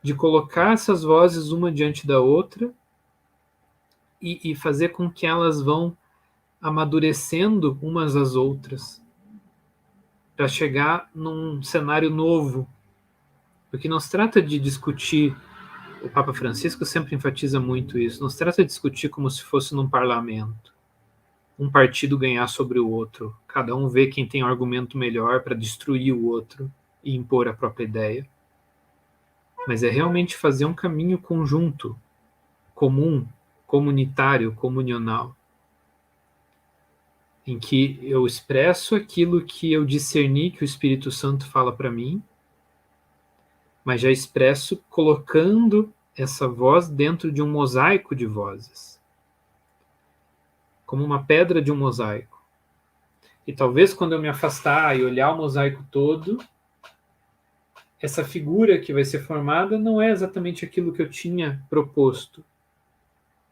de colocar essas vozes uma diante da outra e fazer com que elas vão amadurecendo umas às outras, para chegar num cenário novo. Porque não se trata de discutir, o Papa Francisco sempre enfatiza muito isso, não se trata de discutir como se fosse num parlamento, um partido ganhar sobre o outro, cada um vê quem tem um argumento melhor para destruir o outro e impor a própria ideia. Mas é realmente fazer um caminho conjunto, comum, comunitário, comunional, em que eu expresso aquilo que eu discerni que o Espírito Santo fala para mim, mas já expresso colocando essa voz dentro de um mosaico de vozes, como uma pedra de um mosaico. E talvez quando eu me afastar e olhar o mosaico todo, essa figura que vai ser formada não é exatamente aquilo que eu tinha proposto,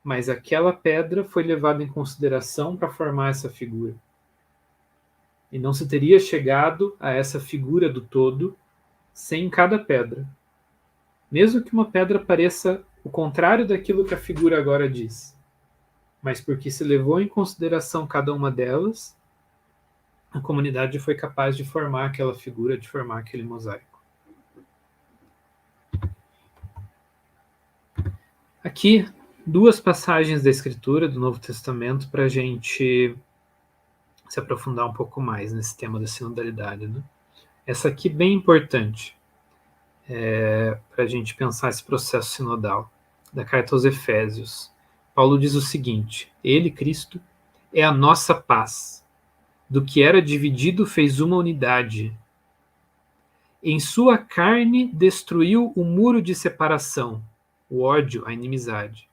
mas aquela pedra foi levada em consideração para formar essa figura. E não se teria chegado a essa figura do todo sem cada pedra. Mesmo que uma pedra pareça o contrário daquilo que a figura agora diz. Mas porque se levou em consideração cada uma delas, a comunidade foi capaz de formar aquela figura, de formar aquele mosaico. Aqui, duas passagens da Escritura, do Novo Testamento, para a gente se aprofundar um pouco mais nesse tema da sinodalidade, né? Essa aqui bem importante para a gente pensar esse processo sinodal, da carta aos Efésios. Paulo diz o seguinte: Ele, Cristo, é a nossa paz. Do que era dividido fez uma unidade. Em sua carne destruiu o muro de separação, o ódio, a inimizade.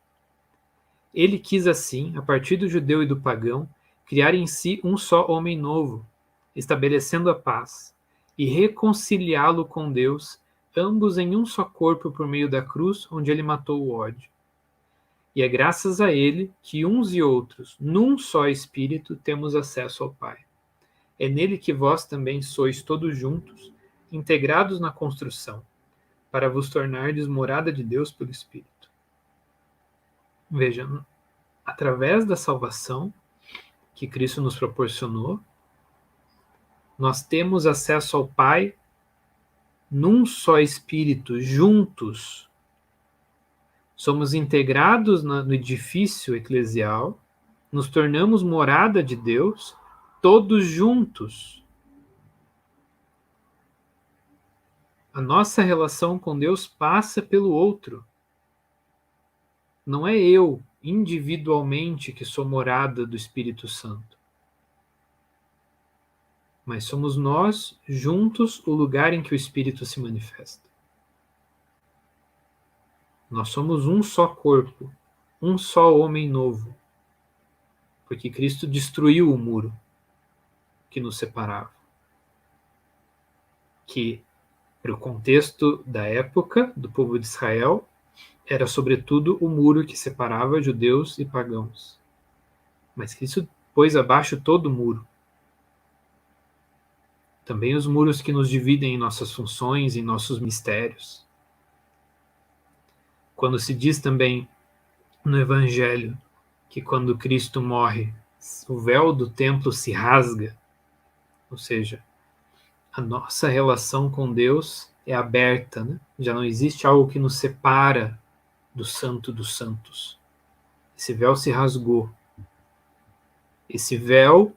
Ele quis assim, a partir do judeu e do pagão, criar em si um só homem novo, estabelecendo a paz, e reconciliá-lo com Deus, ambos em um só corpo por meio da cruz, onde ele matou o ódio. E é graças a ele que uns e outros, num só Espírito, temos acesso ao Pai. É nele que vós também sois todos juntos, integrados na construção, para vos tornardes morada de Deus pelo Espírito. Veja, através da salvação que Cristo nos proporcionou, nós temos acesso ao Pai num só Espírito, juntos. Somos integrados no edifício eclesial, nos tornamos morada de Deus, todos juntos. A nossa relação com Deus passa pelo outro. Não é eu, individualmente, que sou morada do Espírito Santo. Mas somos nós, juntos, o lugar em que o Espírito se manifesta. Nós somos um só corpo, um só homem novo, porque Cristo destruiu o muro que nos separava, que, para o contexto da época do povo de Israel, era sobretudo o muro que separava judeus e pagãos. Mas Cristo pôs abaixo todo o muro. Também os muros que nos dividem em nossas funções, em nossos mistérios. Quando se diz também no Evangelho que quando Cristo morre, o véu do templo se rasga, ou seja, a nossa relação com Deus é aberta, né? Já não existe algo que nos separa do Santo dos Santos. Esse véu se rasgou. Esse véu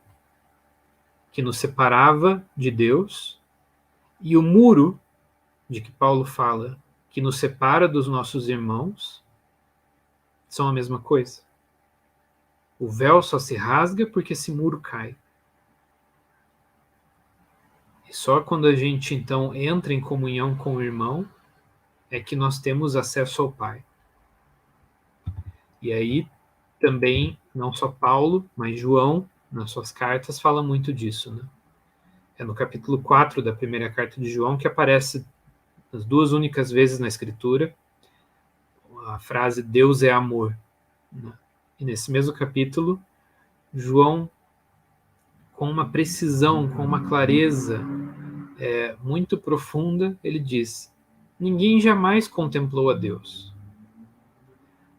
que nos separava de Deus e o muro de que Paulo fala, que nos separa dos nossos irmãos, são a mesma coisa. O véu só se rasga porque esse muro cai. E só quando a gente, então, entra em comunhão com o irmão, é que nós temos acesso ao Pai. E aí, também, não só Paulo, mas João, nas suas cartas, fala muito disso, né? É no capítulo 4 da primeira carta de João que aparece as duas únicas vezes na Escritura a frase Deus é amor, né? E nesse mesmo capítulo, João, com uma precisão, com uma clareza muito profunda, ele diz: ninguém jamais contemplou a Deus.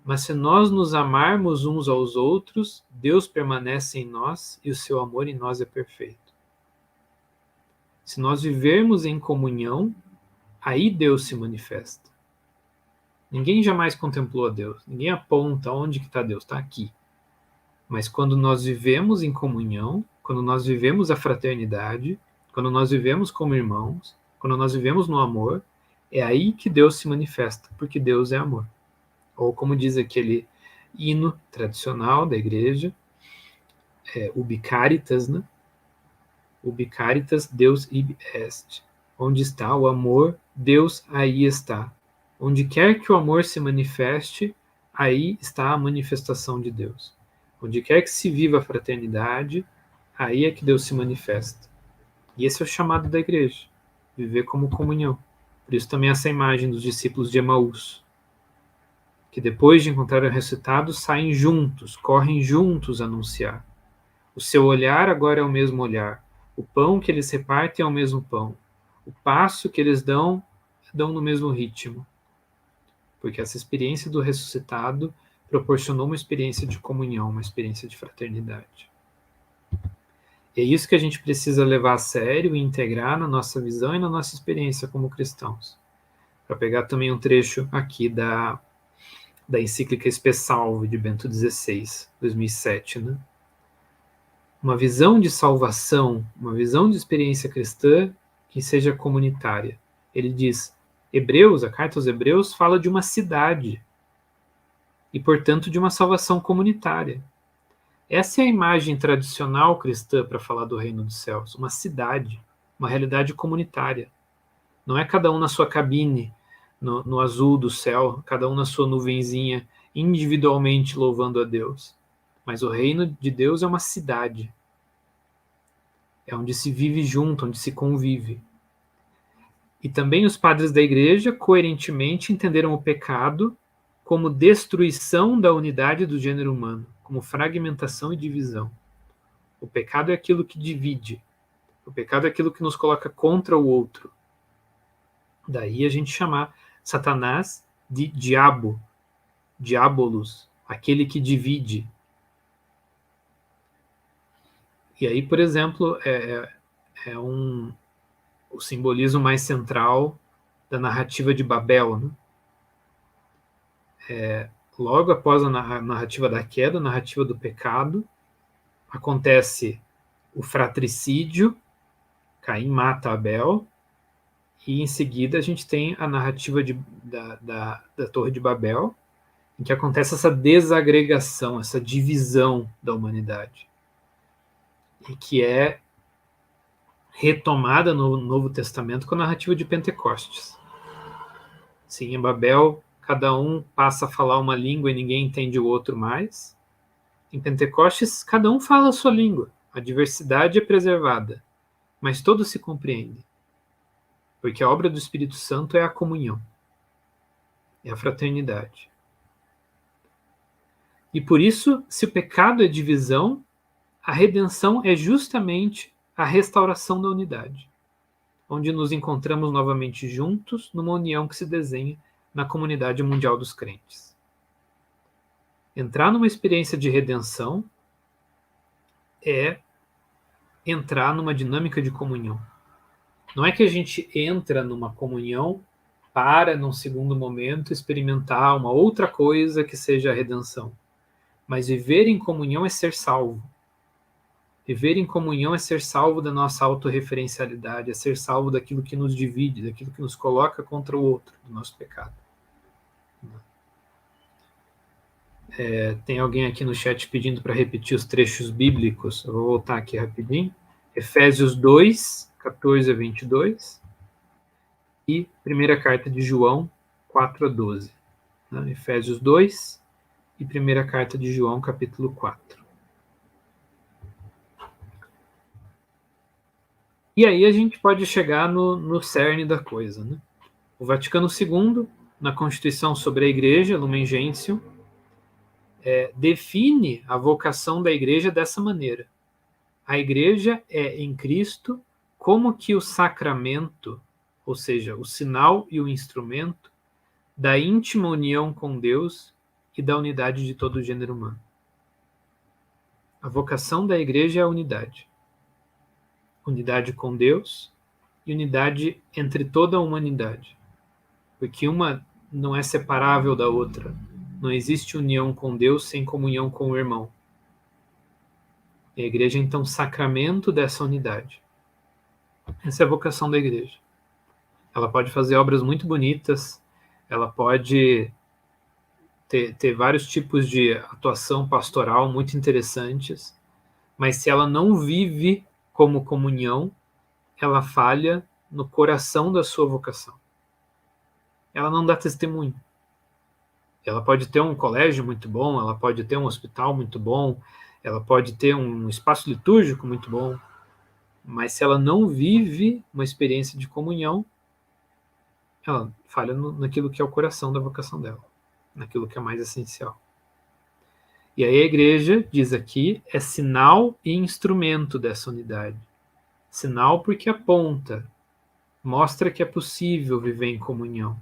Mas se nós nos amarmos uns aos outros, Deus permanece em nós e o seu amor em nós é perfeito. Se nós vivermos em comunhão, aí Deus se manifesta. Ninguém jamais contemplou a Deus. Ninguém aponta onde que está Deus. Está aqui. Mas quando nós vivemos em comunhão, quando nós vivemos a fraternidade, quando nós vivemos como irmãos, quando nós vivemos no amor, é aí que Deus se manifesta, porque Deus é amor. Ou como diz aquele hino tradicional da igreja, ubi caritas, né? Ubi caritas, Deus ibi est. Onde está o amor, Deus aí está. Onde quer que o amor se manifeste, aí está a manifestação de Deus. Onde quer que se viva a fraternidade, aí é que Deus se manifesta. E esse é o chamado da igreja, viver como comunhão. Por isso também essa imagem dos discípulos de Emaús, que depois de encontrar o ressuscitado, saem juntos, correm juntos a anunciar. O seu olhar agora é o mesmo olhar. O pão que eles repartem é o mesmo pão. O passo que eles dão no mesmo ritmo. Porque essa experiência do ressuscitado proporcionou uma experiência de comunhão, uma experiência de fraternidade. E é isso que a gente precisa levar a sério e integrar na nossa visão e na nossa experiência como cristãos. Para pegar também um trecho aqui da encíclica Spe Salvo, de Bento XVI, 2007, né? Uma visão de salvação, uma visão de experiência cristã que seja comunitária. Ele diz, Hebreus, a carta aos Hebreus fala de uma cidade e, portanto, de uma salvação comunitária. Essa é a imagem tradicional cristã para falar do reino dos céus, uma cidade, uma realidade comunitária. Não é cada um na sua cabine, no azul do céu, cada um na sua nuvenzinha, individualmente louvando a Deus. Mas o reino de Deus é uma cidade. É onde se vive junto, onde se convive. E também os padres da igreja, coerentemente, entenderam o pecado como destruição da unidade do gênero humano, como fragmentação e divisão. O pecado é aquilo que divide. O pecado é aquilo que nos coloca contra o outro. Daí a gente chamar Satanás de diabo, diabolos, aquele que divide. E aí, por exemplo, o simbolismo mais central da narrativa de Babel, né? Logo após a narrativa da queda, a narrativa do pecado, acontece o fratricídio, Caim mata Abel, e em seguida a gente tem a narrativa da Torre de Babel, em que acontece essa desagregação, essa divisão da humanidade, e que é retomada no Novo Testamento com a narrativa de Pentecostes. Sim, em Babel, cada um passa a falar uma língua e ninguém entende o outro mais. Em Pentecostes, cada um fala a sua língua. A diversidade é preservada, mas todos se compreendem. Porque a obra do Espírito Santo é a comunhão, é a fraternidade. E por isso, se o pecado é divisão, a redenção é justamente a restauração da unidade, onde nos encontramos novamente juntos numa união que se desenha na comunidade mundial dos crentes. Entrar numa experiência de redenção é entrar numa dinâmica de comunhão. Não é que a gente entra numa comunhão para, num segundo momento, experimentar uma outra coisa que seja a redenção. Mas viver em comunhão é ser salvo. Viver em comunhão é ser salvo da nossa autorreferencialidade, é ser salvo daquilo que nos divide, daquilo que nos coloca contra o outro, do nosso pecado. Tem alguém aqui no chat pedindo para repetir os trechos bíblicos. Eu vou voltar aqui rapidinho. Efésios 2, 14 a 22 e primeira carta de João 4 a 12. Efésios 2 e primeira carta de João, capítulo 4. E aí a gente pode chegar no cerne da coisa, né? O Vaticano II, na Constituição sobre a Igreja, Lumen Gentium, define a vocação da Igreja dessa maneira. A Igreja é em Cristo como que o sacramento, ou seja, o sinal e o instrumento da íntima união com Deus e da unidade de todo o gênero humano. A vocação da Igreja é a unidade. Unidade com Deus e unidade entre toda a humanidade. Porque uma não é separável da outra. Não existe união com Deus sem comunhão com o irmão. E a Igreja é, então, sacramento dessa unidade. Essa é a vocação da Igreja. Ela pode fazer obras muito bonitas, ela pode ter vários tipos de atuação pastoral muito interessantes, mas se ela não vive como comunhão, ela falha no coração da sua vocação. Ela não dá testemunho. Ela pode ter um colégio muito bom, ela pode ter um hospital muito bom, ela pode ter um espaço litúrgico muito bom, mas se ela não vive uma experiência de comunhão, ela falha naquilo que é o coração da vocação dela, naquilo que é mais essencial. E aí a Igreja, diz aqui, é sinal e instrumento dessa unidade. Sinal porque aponta, mostra que é possível viver em comunhão.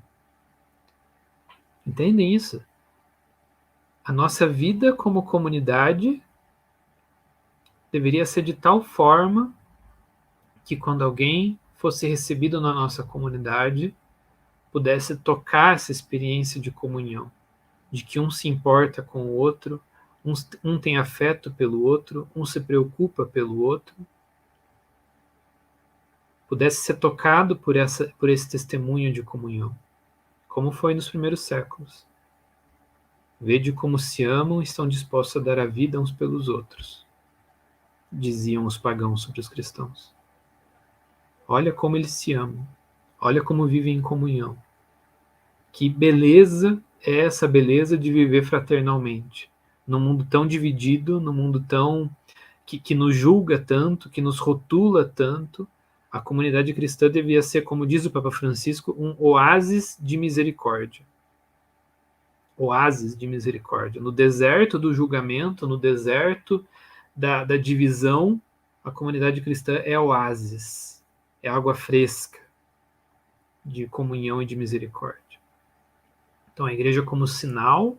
Entendem isso? A nossa vida como comunidade deveria ser de tal forma que quando alguém fosse recebido na nossa comunidade, pudesse tocar essa experiência de comunhão, de que um se importa com o outro, um tem afeto pelo outro, um se preocupa pelo outro, pudesse ser tocado por esse testemunho de comunhão, como foi nos primeiros séculos. Vede como se amam e estão dispostos a dar a vida uns pelos outros, diziam os pagãos sobre os cristãos. Olha como eles se amam, olha como vivem em comunhão. Que beleza é essa beleza de viver fraternalmente, num mundo tão dividido, num mundo tão que nos julga tanto, que nos rotula tanto. A comunidade cristã devia ser, como diz o Papa Francisco, um oásis de misericórdia. Oásis de misericórdia. No deserto do julgamento, no deserto da divisão, a comunidade cristã é oásis, é água fresca de comunhão e de misericórdia. Então a Igreja como sinal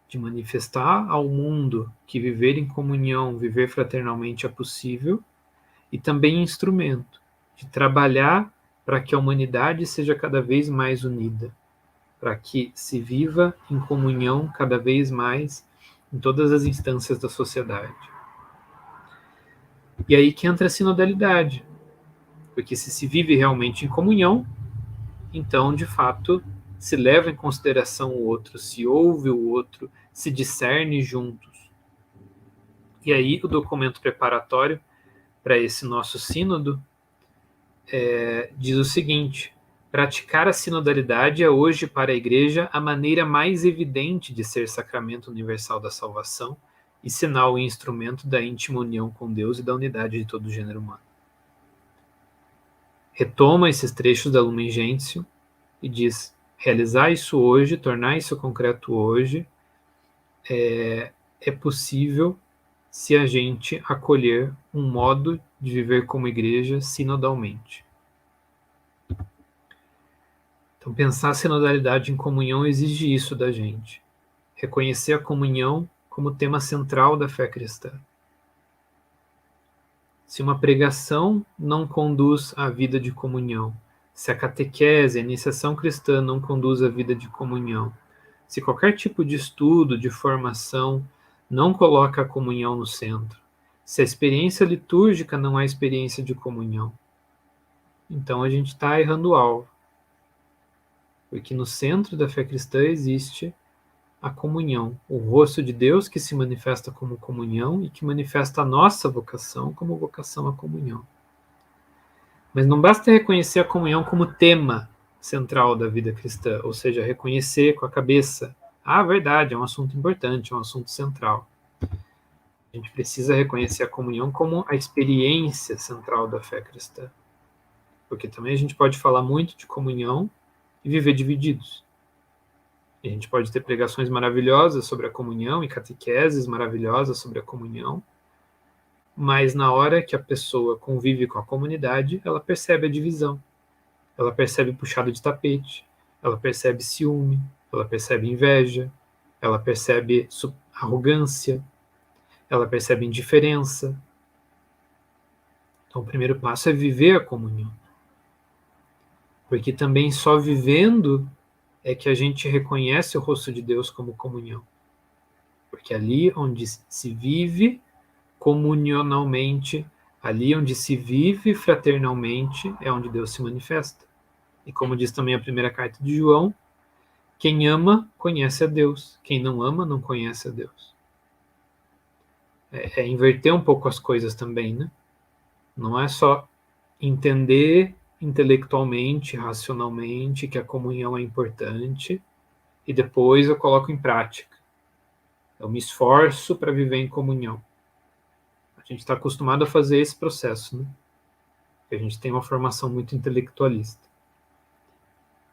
de manifestar ao mundo que viver em comunhão, viver fraternalmente é possível, e também instrumento de trabalhar para que a humanidade seja cada vez mais unida, para que se viva em comunhão cada vez mais em todas as instâncias da sociedade. E aí que entra a sinodalidade, porque se vive realmente em comunhão, então, de fato, se leva em consideração o outro, se ouve o outro, se discerne juntos. E aí o documento preparatório para esse nosso sínodo diz o seguinte: praticar a sinodalidade é hoje para a Igreja a maneira mais evidente de ser sacramento universal da salvação e sinal e instrumento da íntima união com Deus e da unidade de todo o gênero humano. Retoma esses trechos da Lumen Gentium e diz: realizar isso hoje, tornar isso concreto hoje, é possível se a gente acolher um modo de viver como igreja sinodalmente. Então, pensar a sinodalidade em comunhão exige isso da gente. Reconhecer a comunhão como tema central da fé cristã. Se uma pregação não conduz à vida de comunhão, se a catequese, a iniciação cristã não conduz à vida de comunhão, se qualquer tipo de estudo, de formação, não coloca a comunhão no centro, se a experiência litúrgica não é experiência de comunhão, então a gente está errando o alvo. Porque no centro da fé cristã existe a comunhão, o rosto de Deus que se manifesta como comunhão e que manifesta a nossa vocação como vocação à comunhão. Mas não basta reconhecer a comunhão como tema central da vida cristã, ou seja, reconhecer com a cabeça, verdade, é um assunto importante, é um assunto central. A gente precisa reconhecer a comunhão como a experiência central da fé cristã. Porque também a gente pode falar muito de comunhão e viver divididos. E a gente pode ter pregações maravilhosas sobre a comunhão e catequeses maravilhosas sobre a comunhão, mas na hora que a pessoa convive com a comunidade, ela percebe a divisão, ela percebe puxado de tapete, ela percebe ciúme, ela percebe inveja, ela percebe arrogância, ela percebe indiferença. Então o primeiro passo é viver a comunhão. Porque também só vivendo é que a gente reconhece o rosto de Deus como comunhão. Porque ali onde se vive comunionalmente, ali onde se vive fraternalmente, é onde Deus se manifesta. E como diz também a primeira carta de João, quem ama, conhece a Deus. Quem não ama, não conhece a Deus. É inverter um pouco as coisas também, né? Não é só entender intelectualmente, racionalmente, que a comunhão é importante, e depois eu coloco em prática. Eu me esforço para viver em comunhão. A gente está acostumado a fazer esse processo, né? Porque a gente tem uma formação muito intelectualista.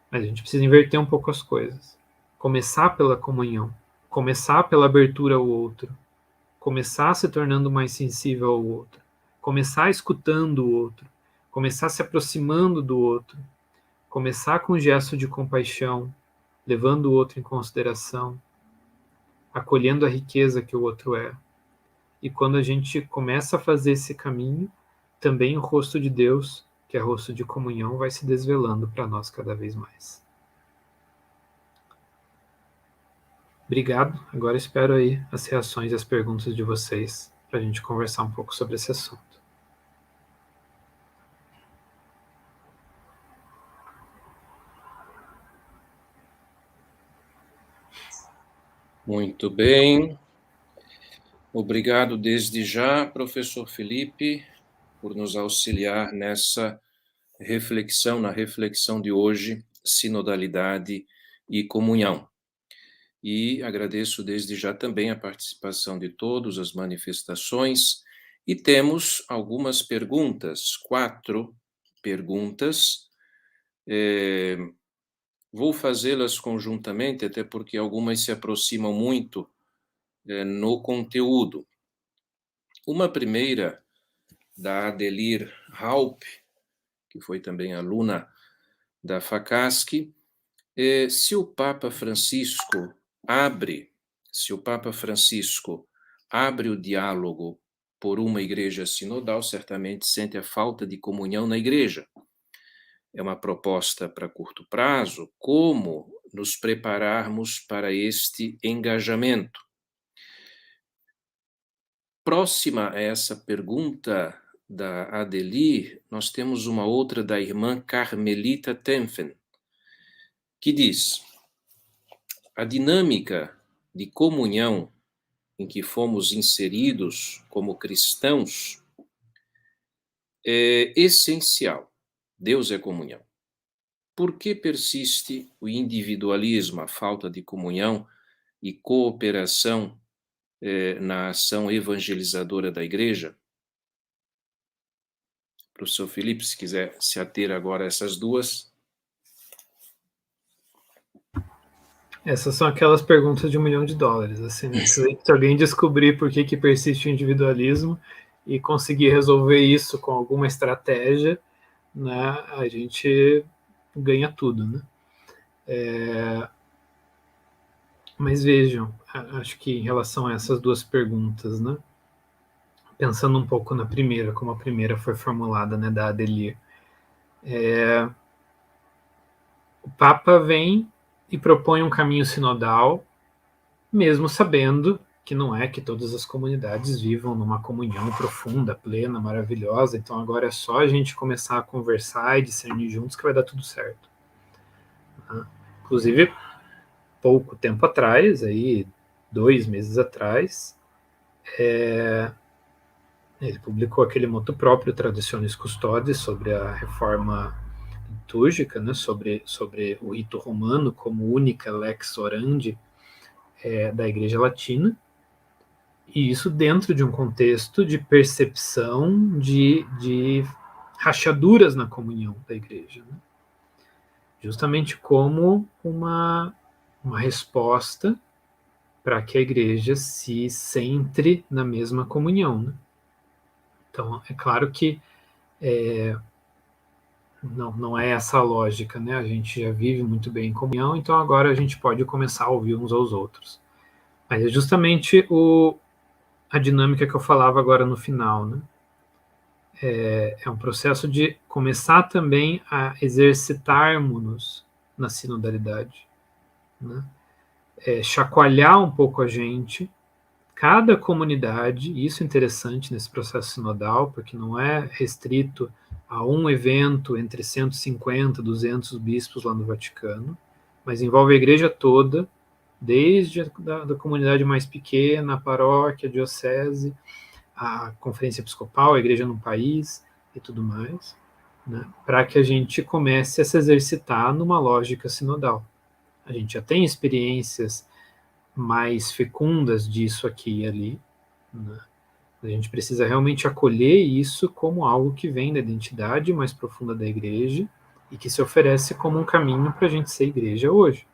Mas a gente precisa inverter um pouco as coisas. Começar pela comunhão, começar pela abertura ao outro, começar se tornando mais sensível ao outro, começar escutando o outro, começar se aproximando do outro, começar com um gesto de compaixão, levando o outro em consideração, acolhendo a riqueza que o outro é. E quando a gente começa a fazer esse caminho, também o rosto de Deus, que é rosto de comunhão, vai se desvelando para nós cada vez mais. Obrigado. Agora espero aí as reações e as perguntas de vocês para a gente conversar um pouco sobre esse assunto. Muito bem. Obrigado desde já, professor Felipe, por nos auxiliar nessa reflexão, na reflexão de hoje, sinodalidade e comunhão. E agradeço desde já também a participação de todos, as manifestações, e temos algumas perguntas, 4 perguntas. Vou fazê-las conjuntamente, até porque algumas se aproximam muito no conteúdo. Uma primeira, da Adelir Haupt, que foi também aluna da FACASC, se o Papa Francisco abre o diálogo por uma igreja sinodal, certamente sente a falta de comunhão na igreja. É uma proposta para curto prazo, como nos prepararmos para este engajamento? Próxima a essa pergunta da Adelir, nós temos uma outra da irmã Carmelita Tempfen, que diz: a dinâmica de comunhão em que fomos inseridos como cristãos é essencial. Deus é comunhão. Por que persiste o individualismo, a falta de comunhão e cooperação na ação evangelizadora da igreja? Professor Felipe, se quiser se ater agora a essas duas. Essas são aquelas perguntas de $1 milhão, assim, né? Se alguém descobrir por que persiste o individualismo e conseguir resolver isso com alguma estratégia, né, a gente ganha tudo, né? Mas vejam, acho que em relação a essas duas perguntas, né, pensando um pouco na primeira, como a primeira foi formulada, né, da Adelir, o Papa vem e propõe um caminho sinodal, mesmo sabendo que não é que todas as comunidades vivam numa comunhão profunda, plena, maravilhosa, então agora é só a gente começar a conversar e discernir juntos que vai dar tudo certo. Inclusive, pouco tempo atrás, aí 2 meses atrás, ele publicou aquele motu próprio, Traditionis Custodes, sobre a reforma litúrgica, né, sobre o rito romano como única lex orandi da Igreja Latina, e isso dentro de um contexto de percepção de rachaduras na comunhão da Igreja, né? Justamente como uma resposta para que a Igreja se centre na mesma comunhão, né? Então, é claro que não é essa a lógica, né? A gente já vive muito bem em comunhão, então agora a gente pode começar a ouvir uns aos outros. Mas é justamente a dinâmica que eu falava agora no final, né? É um processo de começar também a exercitarmos-nos na sinodalidade, né? Chacoalhar um pouco a gente, cada comunidade, isso é interessante nesse processo sinodal, porque não é restrito a um evento entre 150, 200 bispos lá no Vaticano, mas envolve a igreja toda, desde da comunidade mais pequena, a paróquia, a diocese, a conferência episcopal, a igreja no país e tudo mais, né, para que a gente comece a se exercitar numa lógica sinodal. A gente já tem experiências mais fecundas disso aqui e ali, né? A gente precisa realmente acolher isso como algo que vem da identidade mais profunda da igreja e que se oferece como um caminho para a gente ser igreja hoje.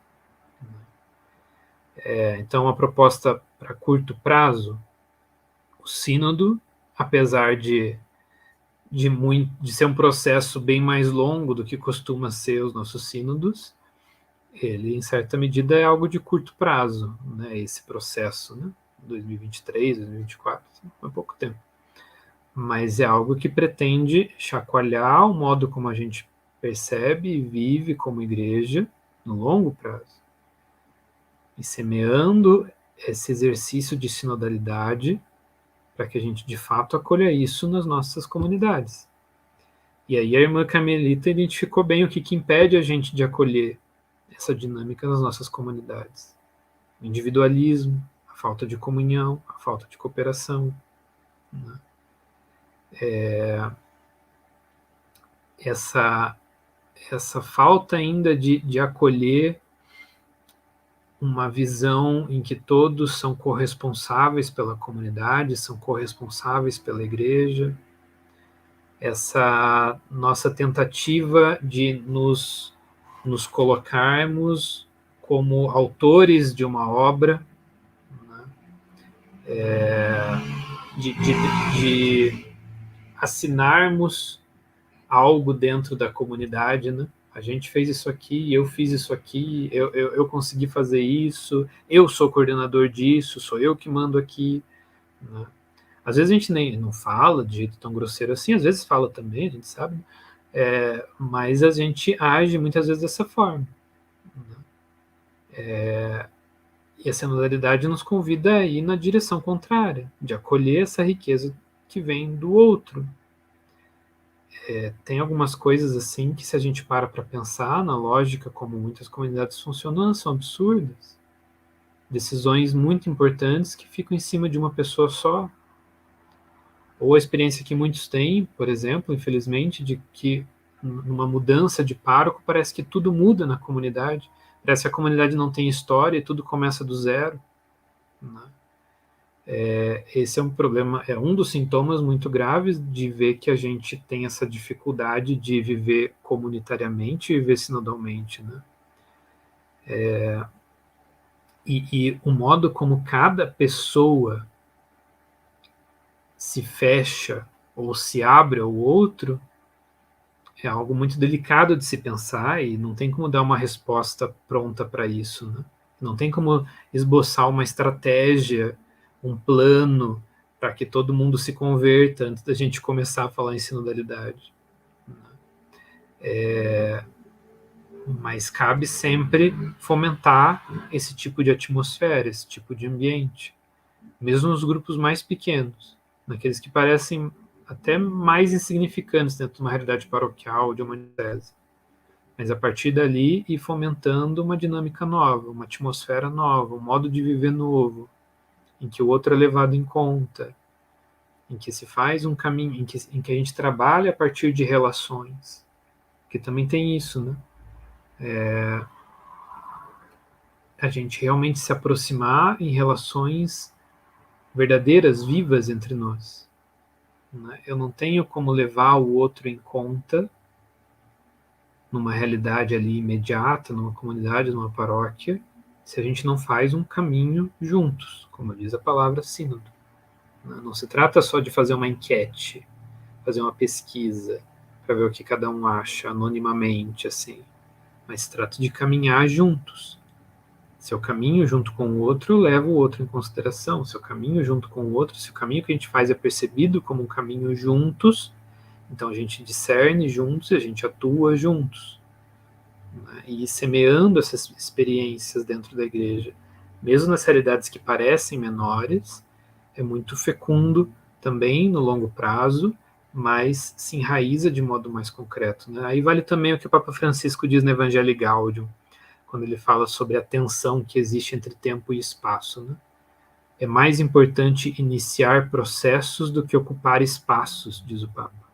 Então, a proposta para curto prazo, o sínodo, apesar de ser um processo bem mais longo do que costuma ser os nossos sínodos, ele, em certa medida, é algo de curto prazo, né, esse processo, né, 2023, 2024, é pouco tempo. Mas é algo que pretende chacoalhar o modo como a gente percebe e vive como igreja no longo prazo. E semeando esse exercício de sinodalidade para que a gente, de fato, acolha isso nas nossas comunidades. E aí a irmã Carmelita identificou bem o que impede a gente de acolher essa dinâmica nas nossas comunidades. O individualismo, a falta de comunhão, a falta de cooperação, né? Essa falta ainda de acolher uma visão em que todos são corresponsáveis pela comunidade, são corresponsáveis pela igreja, essa nossa tentativa de nos colocarmos como autores de uma obra, né? De assinarmos algo dentro da comunidade, né? A gente fez isso aqui, eu fiz isso aqui, eu consegui fazer isso, eu sou coordenador disso, sou eu que mando aqui, né? Às vezes a gente nem não fala de jeito tão grosseiro assim, às vezes fala também, a gente sabe, mas a gente age muitas vezes dessa forma, né? E a sinodalidade nos convida a ir na direção contrária, de acolher essa riqueza que vem do outro. Tem algumas coisas assim que, se a gente para pensar na lógica como muitas comunidades funcionam, são absurdas. Decisões muito importantes que ficam em cima de uma pessoa só. Ou a experiência que muitos têm, por exemplo, infelizmente, de que numa mudança de pároco parece que tudo muda na comunidade. Parece que a comunidade não tem história e tudo começa do zero, né? Esse é um problema, é um dos sintomas muito graves de ver que a gente tem essa dificuldade de viver comunitariamente e viver sinodalmente, né? E o modo como cada pessoa se fecha ou se abre ao outro é algo muito delicado de se pensar e não tem como dar uma resposta pronta para isso, né? Não tem como esboçar uma estratégia, um plano para que todo mundo se converta antes da gente começar a falar em sinodalidade. Mas cabe sempre fomentar esse tipo de atmosfera, esse tipo de ambiente, mesmo nos grupos mais pequenos, naqueles que parecem até mais insignificantes dentro de uma realidade paroquial, de uma diocese. Mas a partir dali ir fomentando uma dinâmica nova, uma atmosfera nova, um modo de viver novo, em que o outro é levado em conta, em que se faz um caminho, em que a gente trabalha a partir de relações, que também tem isso, né? A gente realmente se aproximar em relações verdadeiras, vivas entre nós. Né? Eu não tenho como levar o outro em conta numa realidade ali imediata, numa comunidade, numa paróquia, se a gente não faz um caminho juntos, como diz a palavra sínodo. Não se trata só de fazer uma enquete, fazer uma pesquisa para ver o que cada um acha anonimamente, assim, mas se trata de caminhar juntos. Se eu caminho junto com o outro, eu levo o outro em consideração. Se eu caminho junto com o outro, se o caminho que a gente faz é percebido como um caminho juntos, então a gente discerne juntos e a gente atua juntos. Né? E semeando essas experiências dentro da igreja, mesmo nas realidades que parecem menores, é muito fecundo também no longo prazo, mas se enraiza de modo mais concreto. Né? Aí vale também o que o Papa Francisco diz no Evangelii Gaudium, quando ele fala sobre a tensão que existe entre tempo e espaço. Né? É mais importante iniciar processos do que ocupar espaços, diz o Papa.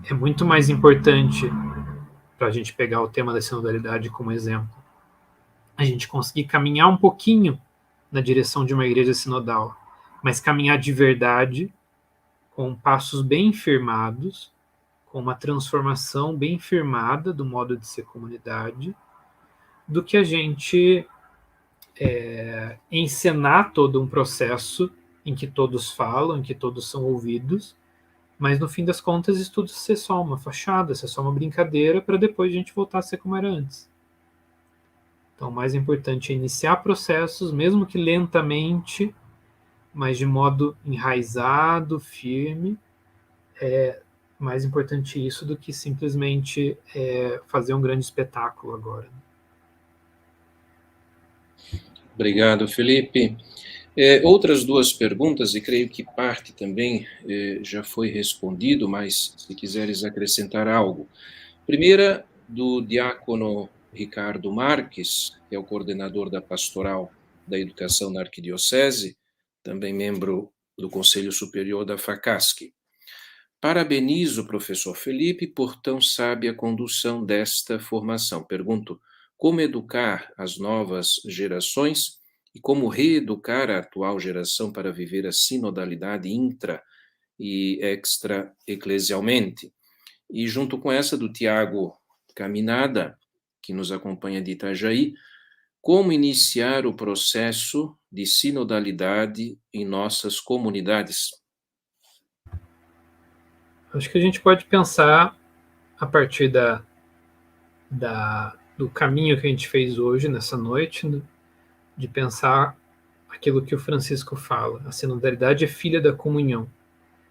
É muito mais importante, para a gente pegar o tema da sinodalidade como exemplo, a gente conseguir caminhar um pouquinho na direção de uma igreja sinodal, mas caminhar de verdade, com passos bem firmados, com uma transformação bem firmada do modo de ser comunidade, do que a gente encenar todo um processo em que todos falam, em que todos são ouvidos, mas no fim das contas isso tudo ser só uma fachada, ser só uma brincadeira, para depois a gente voltar a ser como era antes. Então o mais importante é iniciar processos, mesmo que lentamente, mas de modo enraizado, firme. É mais importante isso do que simplesmente fazer um grande espetáculo agora. Obrigado, Felipe. Outras duas perguntas, e creio que parte também já foi respondido, mas se quiseres acrescentar algo. Primeira, do diácono Ricardo Marques, que é o coordenador da Pastoral da Educação na Arquidiocese, também membro do Conselho Superior da FACASC. Parabenizo o professor Felipe por tão sábia condução desta formação. Pergunto, como educar as novas gerações e como reeducar a atual geração para viver a sinodalidade intra e extra-eclesialmente? E junto com essa do Tiago Caminada, que nos acompanha de Itajaí, como iniciar o processo de sinodalidade em nossas comunidades? Acho que a gente pode pensar a partir do caminho que a gente fez hoje, nessa noite, né, de pensar aquilo que o Francisco fala. A sinodalidade é filha da comunhão.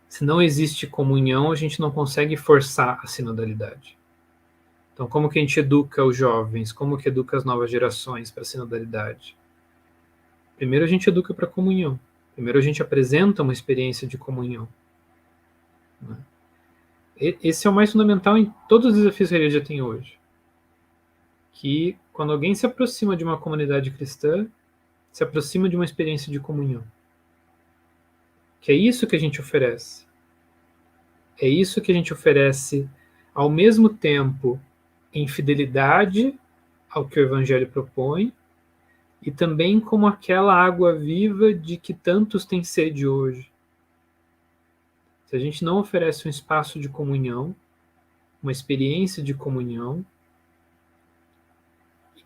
Se não existe comunhão, a gente não consegue forçar a sinodalidade. Então, como que a gente educa os jovens? Como que educa as novas gerações para a sinodalidade? Primeiro a gente educa para a comunhão. Primeiro a gente apresenta uma experiência de comunhão. Né? Esse é o mais fundamental em todos os desafios que a igreja tem hoje. Que quando alguém se aproxima de uma comunidade cristã, se aproxima de uma experiência de comunhão. Que é isso que a gente oferece. É isso que a gente oferece ao mesmo tempo em fidelidade ao que o Evangelho propõe e também como aquela água viva de que tantos têm sede hoje. Se a gente não oferece um espaço de comunhão, uma experiência de comunhão,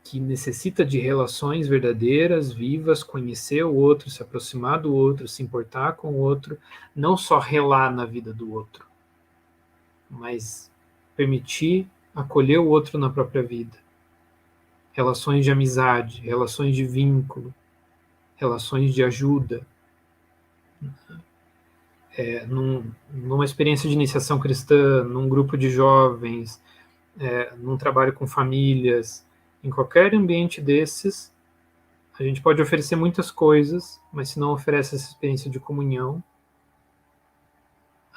que necessita de relações verdadeiras, vivas, conhecer o outro, se aproximar do outro, se importar com o outro, não só relar na vida do outro, mas permitir acolher o outro na própria vida. Relações de amizade, relações de vínculo, relações de ajuda. numa experiência de iniciação cristã, num grupo de jovens, num trabalho com famílias, em qualquer ambiente desses, a gente pode oferecer muitas coisas, mas se não oferece essa experiência de comunhão,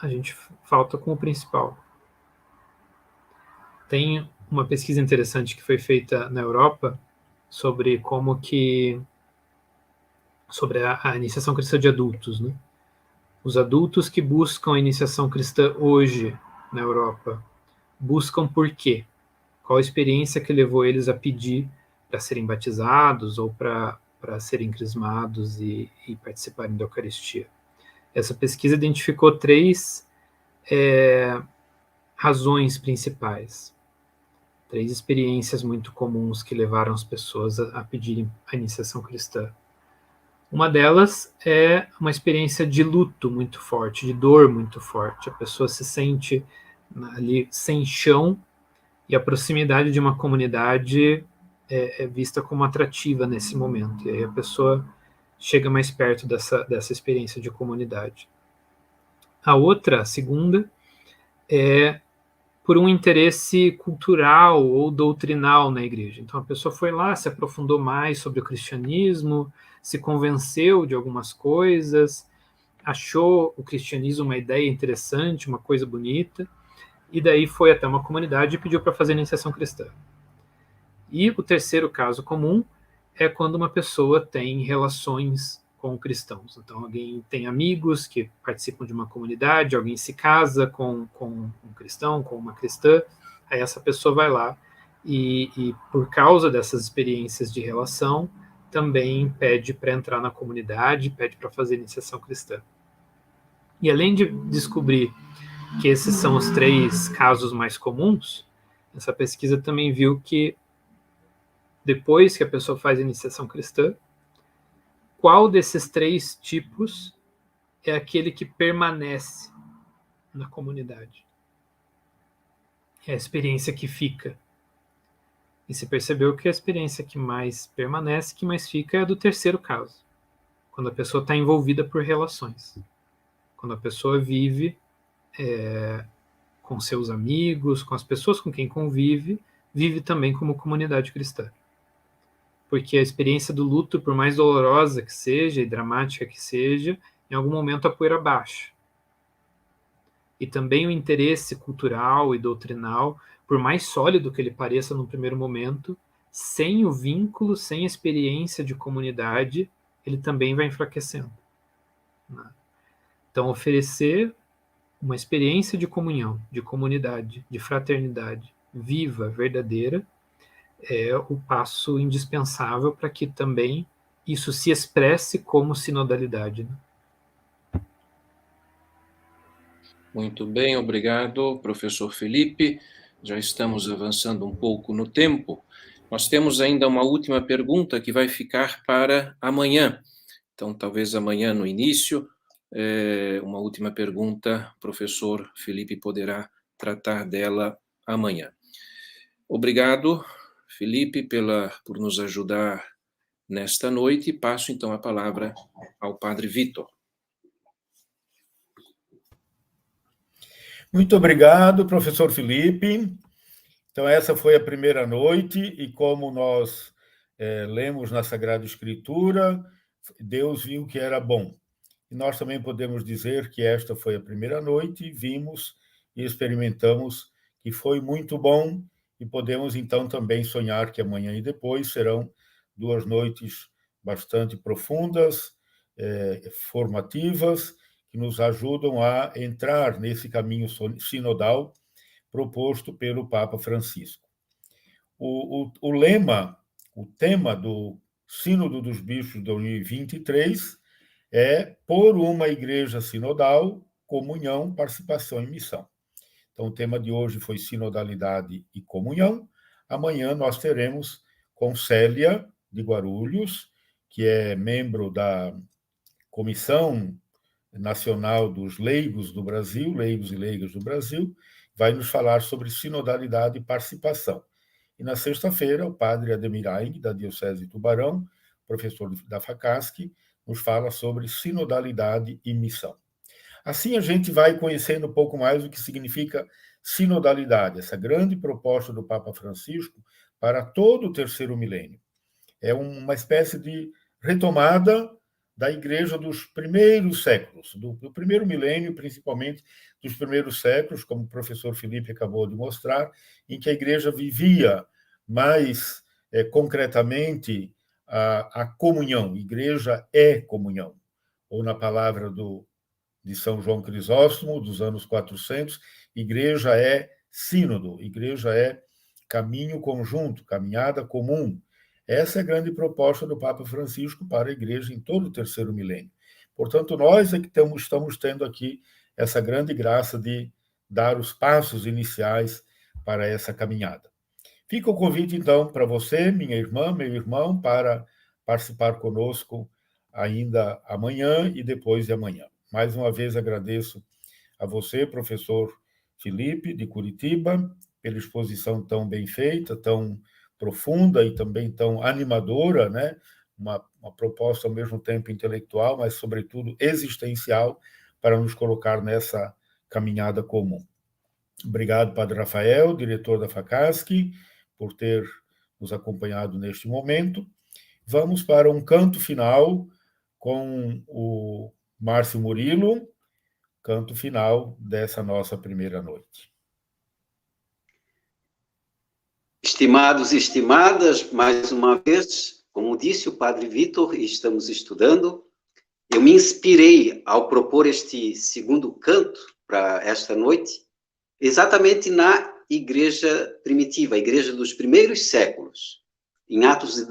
a gente falta com o principal. Tem uma pesquisa interessante que foi feita na Europa sobre como que... sobre a iniciação cristã de adultos, né? Os adultos que buscam a iniciação cristã hoje na Europa, buscam por quê? Qual a experiência que levou eles a pedir para serem batizados ou para serem crismados e participarem da Eucaristia? Essa pesquisa identificou 3 razões principais, 3 experiências muito comuns que levaram as pessoas a pedirem a iniciação cristã. Uma delas é uma experiência de luto muito forte, de dor muito forte. A pessoa se sente ali sem chão e a proximidade de uma comunidade é vista como atrativa nesse momento. E aí a pessoa chega mais perto dessa experiência de comunidade. A segunda, é por um interesse cultural ou doutrinal na igreja. Então a pessoa foi lá, se aprofundou mais sobre o cristianismo, se convenceu de algumas coisas, achou o cristianismo uma ideia interessante, uma coisa bonita, e daí foi até uma comunidade e pediu para fazer iniciação cristã. E o terceiro caso comum é quando uma pessoa tem relações com cristãos. Então, alguém tem amigos que participam de uma comunidade, alguém se casa com um cristão, com uma cristã, aí essa pessoa vai lá e por causa dessas experiências de relação, também pede para entrar na comunidade, pede para fazer iniciação cristã. E além de descobrir que esses são os 3 casos mais comuns, essa pesquisa também viu que depois que a pessoa faz iniciação cristã, qual desses 3 tipos é aquele que permanece na comunidade? É a experiência que fica. E se percebeu que a experiência que mais permanece, que mais fica, é a do terceiro caso. Quando a pessoa está envolvida por relações. Quando a pessoa vive com seus amigos, com as pessoas com quem convive, vive também como comunidade cristã. Porque a experiência do luto, por mais dolorosa que seja e dramática que seja, em algum momento a poeira baixa. E também o interesse cultural e doutrinal, por mais sólido que ele pareça no primeiro momento, sem o vínculo, sem a experiência de comunidade, ele também vai enfraquecendo. Então, oferecer uma experiência de comunhão, de comunidade, de fraternidade viva, verdadeira, é o passo indispensável para que também isso se expresse como sinodalidade, né? Muito bem, obrigado, professor Felipe. Já estamos avançando um pouco no tempo. Nós temos ainda uma última pergunta que vai ficar para amanhã. Então, talvez amanhã no início, uma última pergunta, o professor Felipe poderá tratar dela amanhã. Obrigado, Felipe, por nos ajudar nesta noite. Passo, então, a palavra ao padre Vitor. Muito obrigado, professor Felipe. Então, essa foi a primeira noite, e como nós lemos na Sagrada Escritura, Deus viu que era bom. E nós também podemos dizer que esta foi a primeira noite, vimos e experimentamos que foi muito bom, e podemos então também sonhar que amanhã e depois serão 2 noites bastante profundas, formativas, que nos ajudam a entrar nesse caminho sinodal proposto pelo Papa Francisco. O lema, o tema do Sínodo dos Bispos de 2023 é por uma igreja sinodal, comunhão, participação e missão. Então, o tema de hoje foi sinodalidade e comunhão. Amanhã nós teremos com Célia de Guarulhos, que é membro da Comissão Nacional dos Leigos do Brasil, Leigos e Leigas do Brasil, vai nos falar sobre sinodalidade e participação. E na sexta-feira, o padre Ademir Aing, da Diocese de Tubarão, professor da FACASC, nos fala sobre sinodalidade e missão. Assim a gente vai conhecendo um pouco mais o que significa sinodalidade, essa grande proposta do Papa Francisco para todo o terceiro milênio. É uma espécie de retomada da igreja dos primeiros séculos, do primeiro milênio, principalmente dos primeiros séculos, como o professor Felipe acabou de mostrar, em que a igreja vivia mais concretamente a comunhão. Igreja é comunhão. Ou na palavra de São João Crisóstomo, dos anos 400, igreja é sínodo, igreja é caminho conjunto, caminhada comum. Essa é a grande proposta do Papa Francisco para a igreja em todo o terceiro milênio. Portanto, nós é que estamos tendo aqui essa grande graça de dar os passos iniciais para essa caminhada. Fica o convite, então, para você, minha irmã, meu irmão, para participar conosco ainda amanhã e depois de amanhã. Mais uma vez agradeço a você, professor Felipe, de Curitiba, pela exposição tão bem feita, tão profunda e também tão animadora, né? Uma proposta ao mesmo tempo intelectual, mas, sobretudo, existencial, para nos colocar nessa caminhada comum. Obrigado, Padre Rafael, diretor da FACASC, por ter nos acompanhado neste momento. Vamos para um canto final com o Márcio Murilo, canto final dessa nossa primeira noite. Estimados e estimadas, mais uma vez, como disse o Padre Vítor, e estamos estudando, eu me inspirei ao propor este segundo canto para esta noite, exatamente na igreja primitiva, a igreja dos primeiros séculos. Em Atos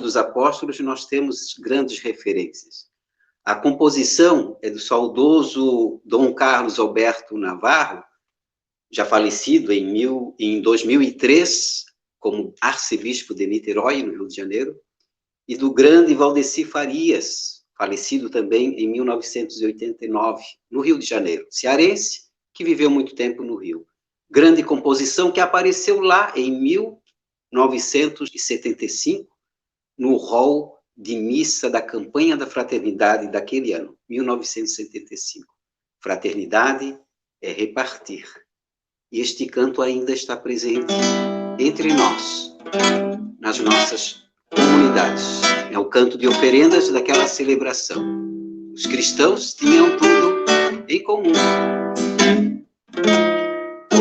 dos Apóstolos, nós temos grandes referências. A composição é do saudoso Dom Carlos Alberto Navarro, já falecido em 2003, como arcebispo de Niterói, no Rio de Janeiro, e do grande Valdeci Farias, falecido também em 1989, no Rio de Janeiro, cearense, que viveu muito tempo no Rio. Grande composição que apareceu lá em 1975, no rol de missa da campanha da fraternidade daquele ano, 1975. Fraternidade é repartir. E este canto ainda está presente entre nós, nas nossas comunidades. É o canto de oferendas daquela celebração. Os cristãos tinham tudo em comum.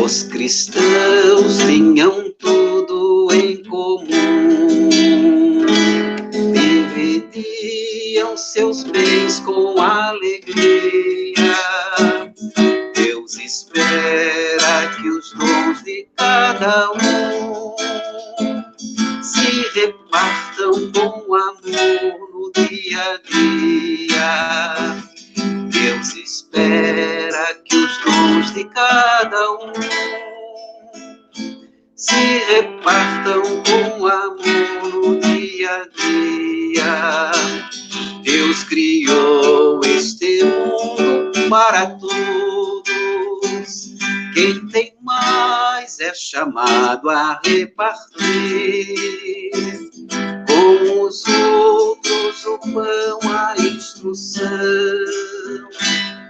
Os cristãos tinham tudo em comum. Dividiam seus bens com alegria. Deus espera que os dons de cada um se repartam com amor no dia a dia. Deus espera que os dons de cada um se repartam com amor no dia a dia. Deus criou este mundo para todos. Quem tem mais é chamado a repartir. Com os outros o pão, a instrução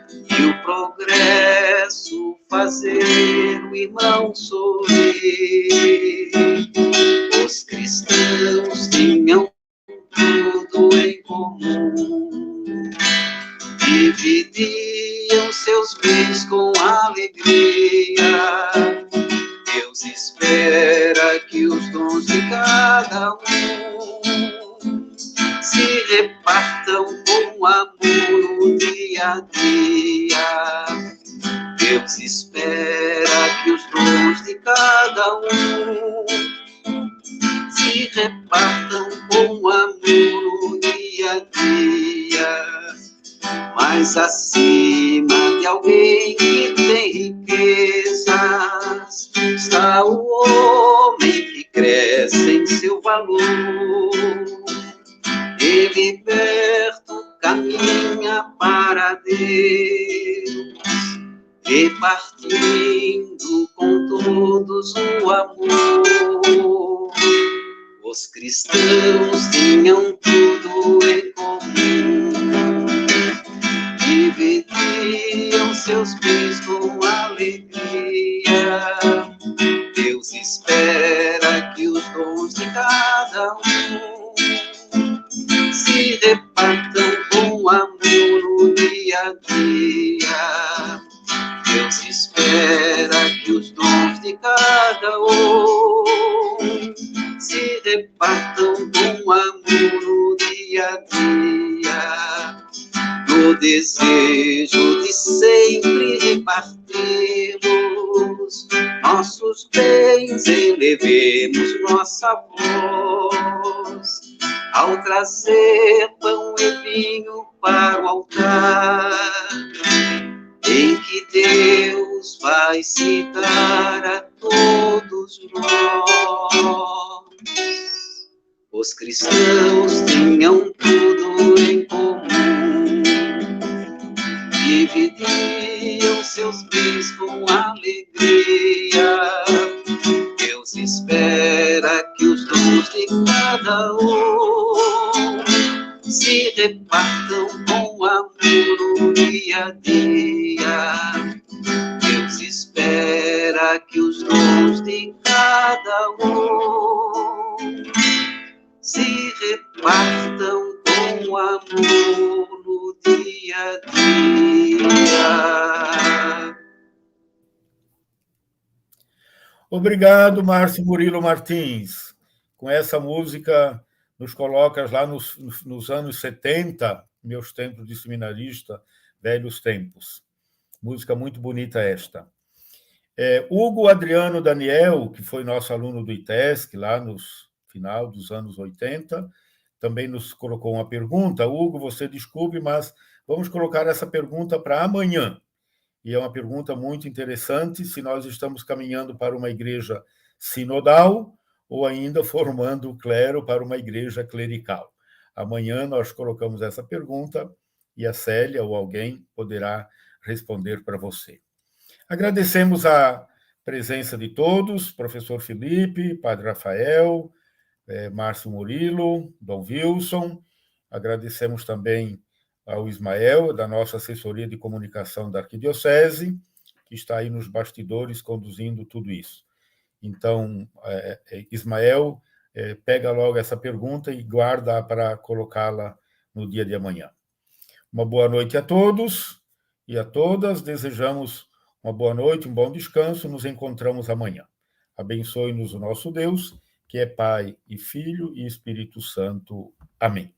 e o progresso, fazer o irmão sorrir. Os cristãos tinham tudo em comum. Dividiam seus bens com alegria. Deus espera que os dons de cada um se repartam com amor no dia a dia. Deus espera que os dons de cada um se repartam com amor no dia a dia. Mas acima de alguém que tem riquezas está o homem que cresce em seu valor. E liberto caminha para Deus, repartindo com todos o amor. Os cristãos tinham tudo em comum. Dividir seus bens com alegria. Deus espera que os dons de cada um se repartam com amor no dia a dia. Deus espera que os dons de cada um se repartam com amor no dia a dia. No desejo de sempre repartirmos nossos bens, elevemos nossa voz ao trazer pão e vinho para o altar, em que Deus vai se dar a todos nós. Os cristãos tinham tudo em comum, dividiam seus bens com alegria. Deus espera que os dons de cada um se repartam com amor no dia a dia. Deus espera que os dons de cada um se repartam com amor no dia a dia. Obrigado, Márcio Murilo Martins. Com essa música, nos colocas lá nos anos 70, meus tempos de seminarista, velhos tempos. Música muito bonita esta. Hugo Adriano Daniel, que foi nosso aluno do ITESC, lá no final dos anos 80, também nos colocou uma pergunta. Hugo, você desculpe, mas vamos colocar essa pergunta para amanhã. E é uma pergunta muito interessante, se nós estamos caminhando para uma igreja sinodal ou ainda formando o clero para uma igreja clerical. Amanhã nós colocamos essa pergunta e a Célia ou alguém poderá responder para você. Agradecemos a presença de todos, professor Felipe, padre Rafael, Márcio Murilo, Dom Wilson. Agradecemos também ao Ismael, da nossa assessoria de comunicação da Arquidiocese, que está aí nos bastidores conduzindo tudo isso. Então, Ismael, pega logo essa pergunta e guarda para colocá-la no dia de amanhã. Uma boa noite a todos e a todas. Desejamos uma boa noite, um bom descanso. Nos encontramos amanhã. Abençoe-nos o nosso Deus, que é Pai e Filho e Espírito Santo. Amém.